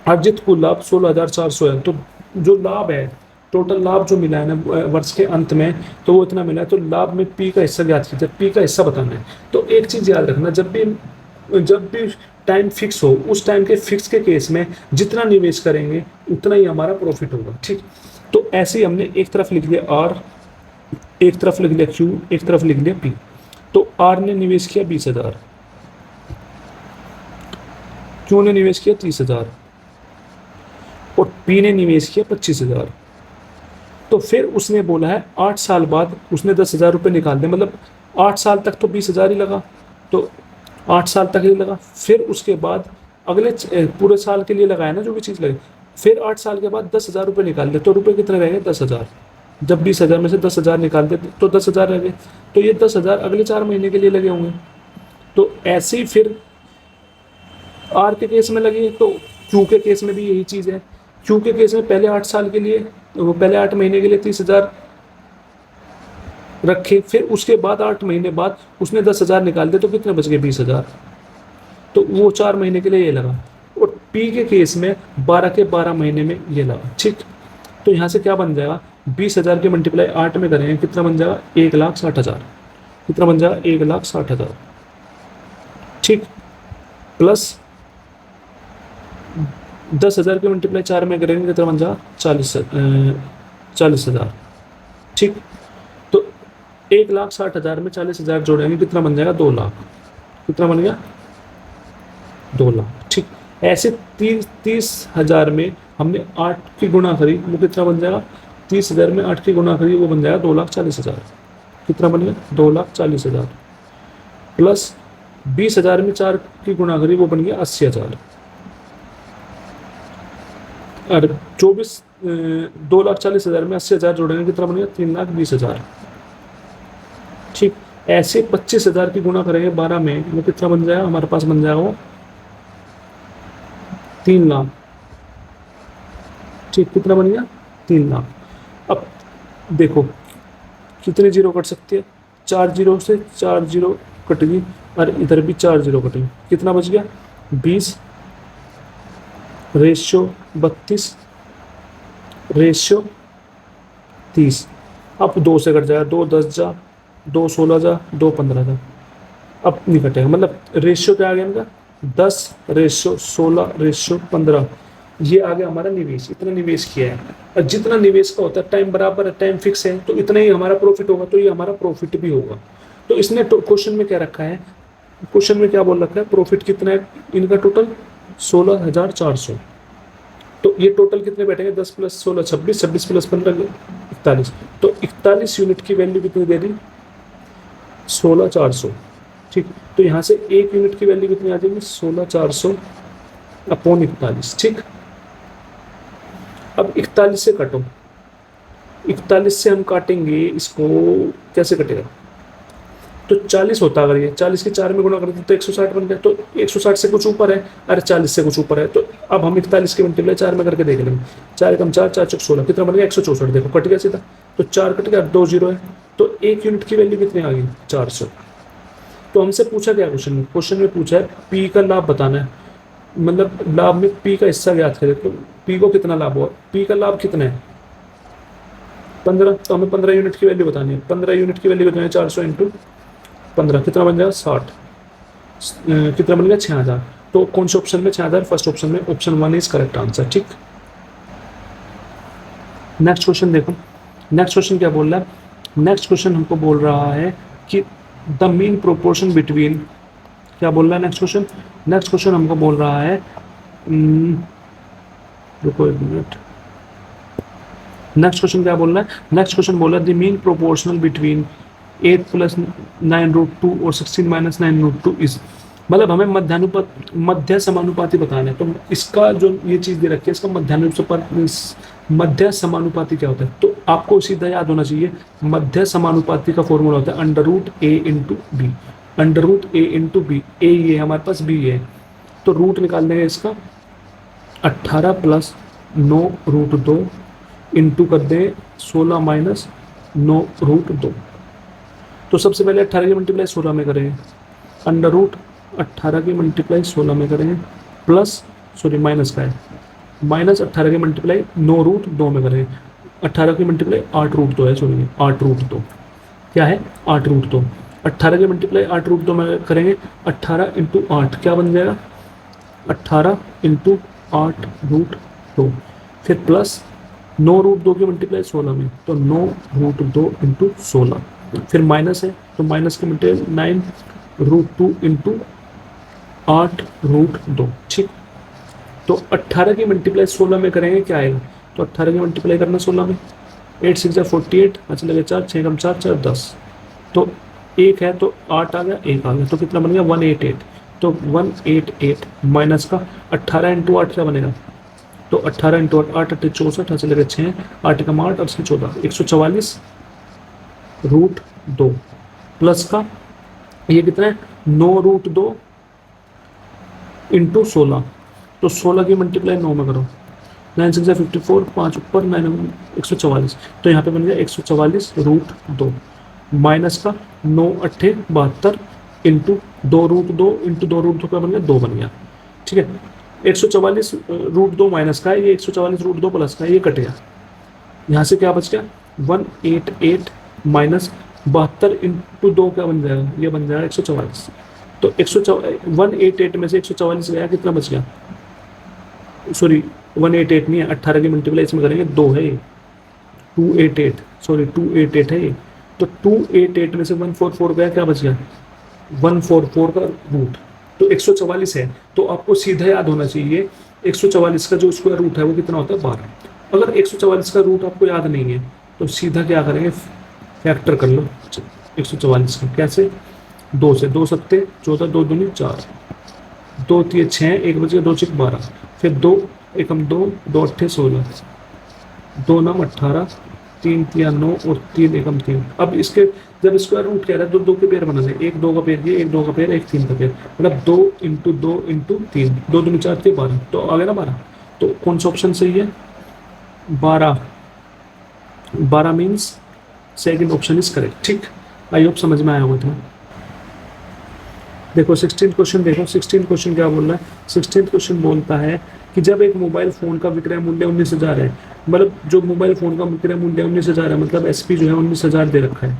अर्जित कुल लाभ 16,400 है। तो जो लाभ है, टोटल लाभ जो मिला है ना वर्ष के अंत में, तो वो इतना मिला है। तो लाभ में पी का हिस्सा ज्ञात कीजिए, पी का हिस्सा बताना है। तो एक चीज याद रखना, जब भी टाइम फिक्स हो, उस टाइम के फिक्स के केस में जितना निवेश करेंगे उतना ही हमारा प्रॉफिट होगा, ठीक। तो ऐसे ही हमने एक तरफ लिख लिया आर, एक तरफ लिख लिया क्यू, एक तरफ लिख लिया पी। तो आर ने निवेश किया 20,000, क्यू ने निवेश किया 30,000 और पी ने निवेश किया 25,000। तो फिर उसने बोला है 8 साल बाद उसने 10,000 रुपये निकाल दे, मतलब 8 साल तक तो 20,000 ही लगा, तो 8 साल तक ही लगा। फिर उसके बाद अगले पूरे साल के लिए लगाया ना जो भी चीज़ लगी, फिर 8 साल के बाद 10,000 रुपये निकाल दे, तो रुपये कितने रहेंगे 10,000। जब 20,000 में से 10,000 निकाल दे तो 10,000 रह गए, तो ये 10,000 अगले 4 महीने के लिए लगे होंगे। तो ऐसे ही फिर आर के केस में लगी, तो क्यू के केस में भी यही चीज़ है। क्यू के केस में पहले 8 साल के लिए, वो पहले 8 महीने के लिए 30,000 रखे, फिर उसके बाद 8 महीने बाद उसने 10,000 निकाल दिए, तो कितने बच गए 20,000। तो वो 4 महीने के लिए ये लगा। और पी के केस में 12 के 12 महीने में ये लगा, ठीक। तो यहाँ से क्या बन जाएगा, 20,000 के मल्टीप्लाई 8 में करेंगे कितना बन जाएगा 1,60,000, कितना बन जाएगा 1,60,000, ठीक। प्लस 10,000 के मल्टीप्लाई 4 में करेंगे कितना बन जाएगा 40,000, ठीक। तो 1,60,000 में 40,000 जोड़ेंगे कितना बन जाएगा 2 लाख, कितना बन गया 2 लाख, ठीक। ऐसे 30,000 में हमने 8 की गुणा करी, वो कितना बन जाएगा 30,000 में 8 की गुणा करी, वो बन जाएगा 2,40,000, कितना बन गया 2,40,000। प्लस 20,000 में 4 की गुणा करी, वो बन गया 80,000। और 2,40,000 में 80,000 जोड़ेंगे कितना बन गया 3,20,000, ठीक। ऐसे 25,000 की गुणा करेंगे 12 में, वो कितना बन जाएगा हमारे पास बन जाएगा वो 3 लाख, ठीक। कितना बन गया 3 लाख। अब देखो कितने जीरो कट सकती है, 4 जीरो से 4 जीरो कट गई और इधर भी 4 जीरो कट गई, कितना बच गया 20 रेशियो 32 रेशियो 30। अब 2 से कट जाएगा, 2 10 जा, 2 16 जा, 2 15 जा, अब नहीं कटेगा। मतलब रेशियो क्या आ गया इनका 10 रेशियो 16 रेशियो 15, ये आ गया हमारा निवेश, इतना निवेश किया है। और जितना निवेश का होता है टाइम बराबर है, टाइम फिक्स है, तो इतना ही हमारा प्रॉफिट होगा, तो ये हमारा प्रॉफिट भी होगा। तो इसने क्वेश्चन में क्या रखा है, क्वेश्चन में क्या बोल रखा है, प्रॉफिट कितना है इनका टोटल 16,400। तो ये टोटल कितने बैठेंगे 10 + 16 26, 26 + 15 41। तो 41 यूनिट की वैल्यू कितनी दे दी 16,400, ठीक। तो यहाँ से 1 यूनिट की वैल्यू कितनी आ जाएगी 16,400 अपॉन 41, ठीक। अब 41 से काटो, 41 से हम काटेंगे इसको, कैसे कटेगा, तो 40 होता, अगर ये 40 के 4 में गुणा करते तो 160 बन गया, तो 160 से कुछ ऊपर है, अरे 40 से कुछ ऊपर है। तो अब हम 41 के मल्टीप्लाई 4 में करके देख लेंगे, 4 कम 4 4 16, कितना बन गया 164, देखो कट गया सीधा, तो 4 कट गया, 2 जीरो है, तो 1 यूनिट की वैल्यू कितनी आ गई 400। तो हमसे पूछा क्या क्वेश्चन में पूछा है पी का लाभ बताना है, मतलब लाभ में पी का हिस्सा ज्ञात करें, तो पी को कितना लाभ हुआ, पी का लाभ कितना है 15, तो हमें 15 यूनिट की वैल्यू बतानी है। 15 यूनिट की वैल्यू बतानी है 400 × 15, कितना बन जाएगा 60, कितना बन गया 6,000। तो कौन से ऑप्शन में 6,000, फर्स्ट ऑप्शन में, ऑप्शन 1 इज करेक्ट आंसर, ठीक। नेक्स्ट क्वेश्चन देखो, नेक्स्ट क्वेश्चन क्या बोल रहा है, नेक्स्ट क्वेश्चन हमको बोल रहा है कि द मीन प्रोपोर्शन बिटवीन, क्या बोल रहा है नेक्स्ट क्वेश्चन, नेक्स्ट क्वेश्चन हमको बोल रहा है, रुको एक मिनट, नेक्स्ट क्वेश्चन क्या बोल रहा है, नेक्स्ट क्वेश्चन बोल रहा है द मीन प्रोपोर्शनल बिटवीन 8 + 9√2 और 16 - 9√2 इज, मतलब हमें मध्य समानुपाती बताना है। तो इसका जो ये चीज़ दे रखी है, इसका मध्य समानुपाती क्या होता है, तो आपको सीधा याद होना चाहिए, मध्य समानुपाती का फॉर्मूला होता है √a × b, √a × b, a ये हमारे पास b है, तो रूट निकाल देंगे इसका 18 + 9√2 इंटू कर दें 16 - 9√2, तो सबसे पहले 18 की मल्टीप्लाई 16 में करेंगे, अंडर रूट 18 की मल्टीप्लाई 16 में करेंगे, प्लस सॉरी माइनस का है, माइनस 18 की मल्टीप्लाई 9 रूट 2 में करेंगे, 18 की मल्टीप्लाई 8 रूट 2 है, सॉरी 8 रूट 2 क्या है, 8 रूट 2। 18 की मल्टीप्लाई 8 रूट 2 में करेंगे, 18 इंटू 8 क्या बन जाएगा, 18 इंटू 8 रूट 2, फिर प्लस 9 रूट 2 की मल्टीप्लाई 16 में, तो 9 रूट 2 इंटू 16, फिर माइनस है तो माइनस की मल्टीप्लाई 9 रूट 2 इंटू 8 रूट 2, ठीक। तो 18 की मल्टीप्लाई 16 में करेंगे क्या आएगा, तो 18 की मल्टीप्लाई करना 16 में, 8 6 48, अच्छा लगे 4 6 कम 4 4 10, तो एक है तो 8 आ गया, एक आ गया, तो कितना बन गया 188। तो 188 माइनस का 18 इंटू 8 क्या बनेगा, तो 18 इंटू 8 8 8 64, अच्छा लगे 6 8 कम 8 और 14 144 रूट 2, प्लस का ये कितना है 9 रूट 2 इंटू 16, तो 16 की मल्टीप्लाई 9 में करो, 9 6 54, 5 ऊपर 9 144, तो यहाँ पे बन गया 144 रूट 2, माइनस का 9 8 72 इंटू 2 रूट 2 इंटू 2 रूट 2 का बन गया 2 बन गया, ठीक है। 144 रूट 2 माइनस का है, ये 144 रूट 2 प्लस का है, ये कट गया, यहाँ से क्या बच गया 188 माइनस 72 इंटू 2 क्या बन जाएगा, ये बन जाएगा 144, तो 188 में से 144 गया, कितना बच गया, सॉरी 188 नहीं है, 18 की मल्टीप्लाई इसमें करेंगे 2 है ये, 288 सॉरी 288 है ये, तो 288 में से 144 गया, क्या बच गया 144 का रूट, तो 144 है, तो आपको सीधा याद होना चाहिए 144 का जो स्क्वायर रूट है वो कितना होता है 12। अगर 144 का रूट आपको याद नहीं है तो सीधा क्या करेंगे फैक्टर कर लो 144 का, कैसे 2 से, 2 सत्ते 14, 2 दूनी 4, 2 3 6, 1 बच गया 2 6 12, फिर 2 एकम 2 2 8 16, 2 9 18, 3 3 9 और 3 एकम 3। अब इसके जब स्क्वायर रूट कह रहा है तो 2 के पेयर बनाने, एक 2 का पेयर ये, एक 2 का पेयर, एक 3 का पेयर, मतलब 2 इंटू 2 इंटू 3, 2 दूनी 4 3 12, तो आ गया ना 12, तो कौन सा ऑप्शन सही है 12, 12 means second option is correct, ठीक। आई होप समझ में आया होगा था। देखो 16 क्वेश्चन देखो, 16 क्वेश्चन क्या बोल रहा है, 16 क्वेश्चन बोलता है कि जब एक मोबाइल फोन का विक्रय मूल्य 19,000 है, मतलब जो मोबाइल फोन का विक्रय मूल्य 19,000 है, मतलब एसपी जो है 19,000 दे रखा है,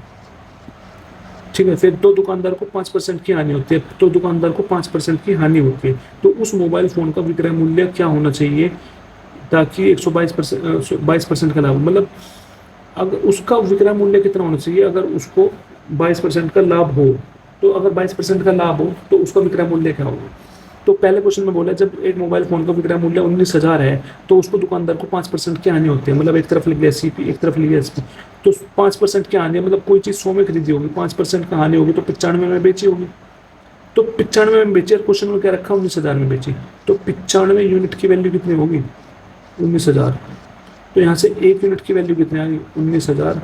ठीक है। फिर तो दुकानदार को 5% की हानि होती है, तो दुकानदार को 5% की हानि होती है, तो उस मोबाइल फोन का विक्रय मूल्य क्या होना चाहिए ताकि 122% का लाभ, मतलब अगर उसका विक्रय मूल्य कितना होना चाहिए, अगर उसको 22% का लाभ हो, तो अगर 22% का लाभ हो तो उसका विक्रय मूल्य क्या होगा। तो पहले क्वेश्चन में बोला जब एक मोबाइल फोन का विक्रय मूल्य 19,000 है तो उसको दुकानदार को 5% की हानि होती है, मतलब एक तरफ लिख लिया सीपी एक तरफ लिख लिया एसपी, तो 5% की हानि मतलब कोई चीज़ 100 में खरीदी होगी, 5% का हानि होगी तो 95 में बेची होगी, तो 95 में बेची और क्वेश्चन में क्या रखा 19,000 में बेची, तो 95 यूनिट की वैल्यू कितनी होगी 19,000, तो यहाँ से एक यूनिट की वैल्यू कितनी आ गई 19,000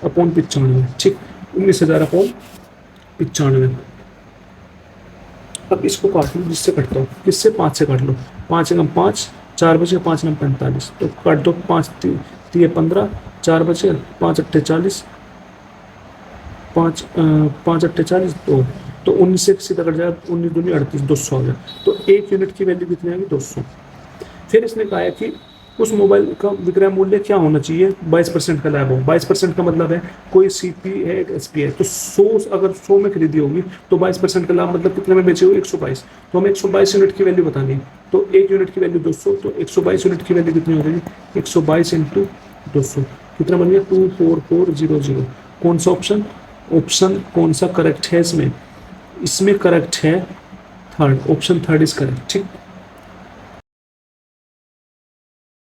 अपॉन 95, ठीक 19,000 अपॉन 95। अब इसको काट लो, जिससे कटता हो किससे 5 से काट लो, 5 एकम 5 4 बचे 5 9 45, तो काट दो 5 3 15 4 बचे 5 8 40 5 5 8 40 2, तो 19 से सीधा कट जाएगा 19 दूनी 38 200 आ गया, तो एक यूनिट की वैल्यू कितनी आ गई 200। फिर इसने कहा है कि उस मोबाइल का विक्रय मूल्य क्या होना चाहिए 22% का लाभ हो, 22% का मतलब है कोई सीपी है एक एसपी है, तो 100 अगर 100 में खरीदी होगी तो 22% का लाभ मतलब कितने में बेचे हुए 122, तो हमें 122 यूनिट की वैल्यू बतानी है, तो एक यूनिट की वैल्यू 200, तो 122 यूनिट की वैल्यू कितनी हो जाएगी 122 इंटू 200, कितना बन गया 24400। कौन सा ऑप्शन कौन सा करेक्ट है इसमें, इसमें करेक्ट है third, option third is correct, ठीक।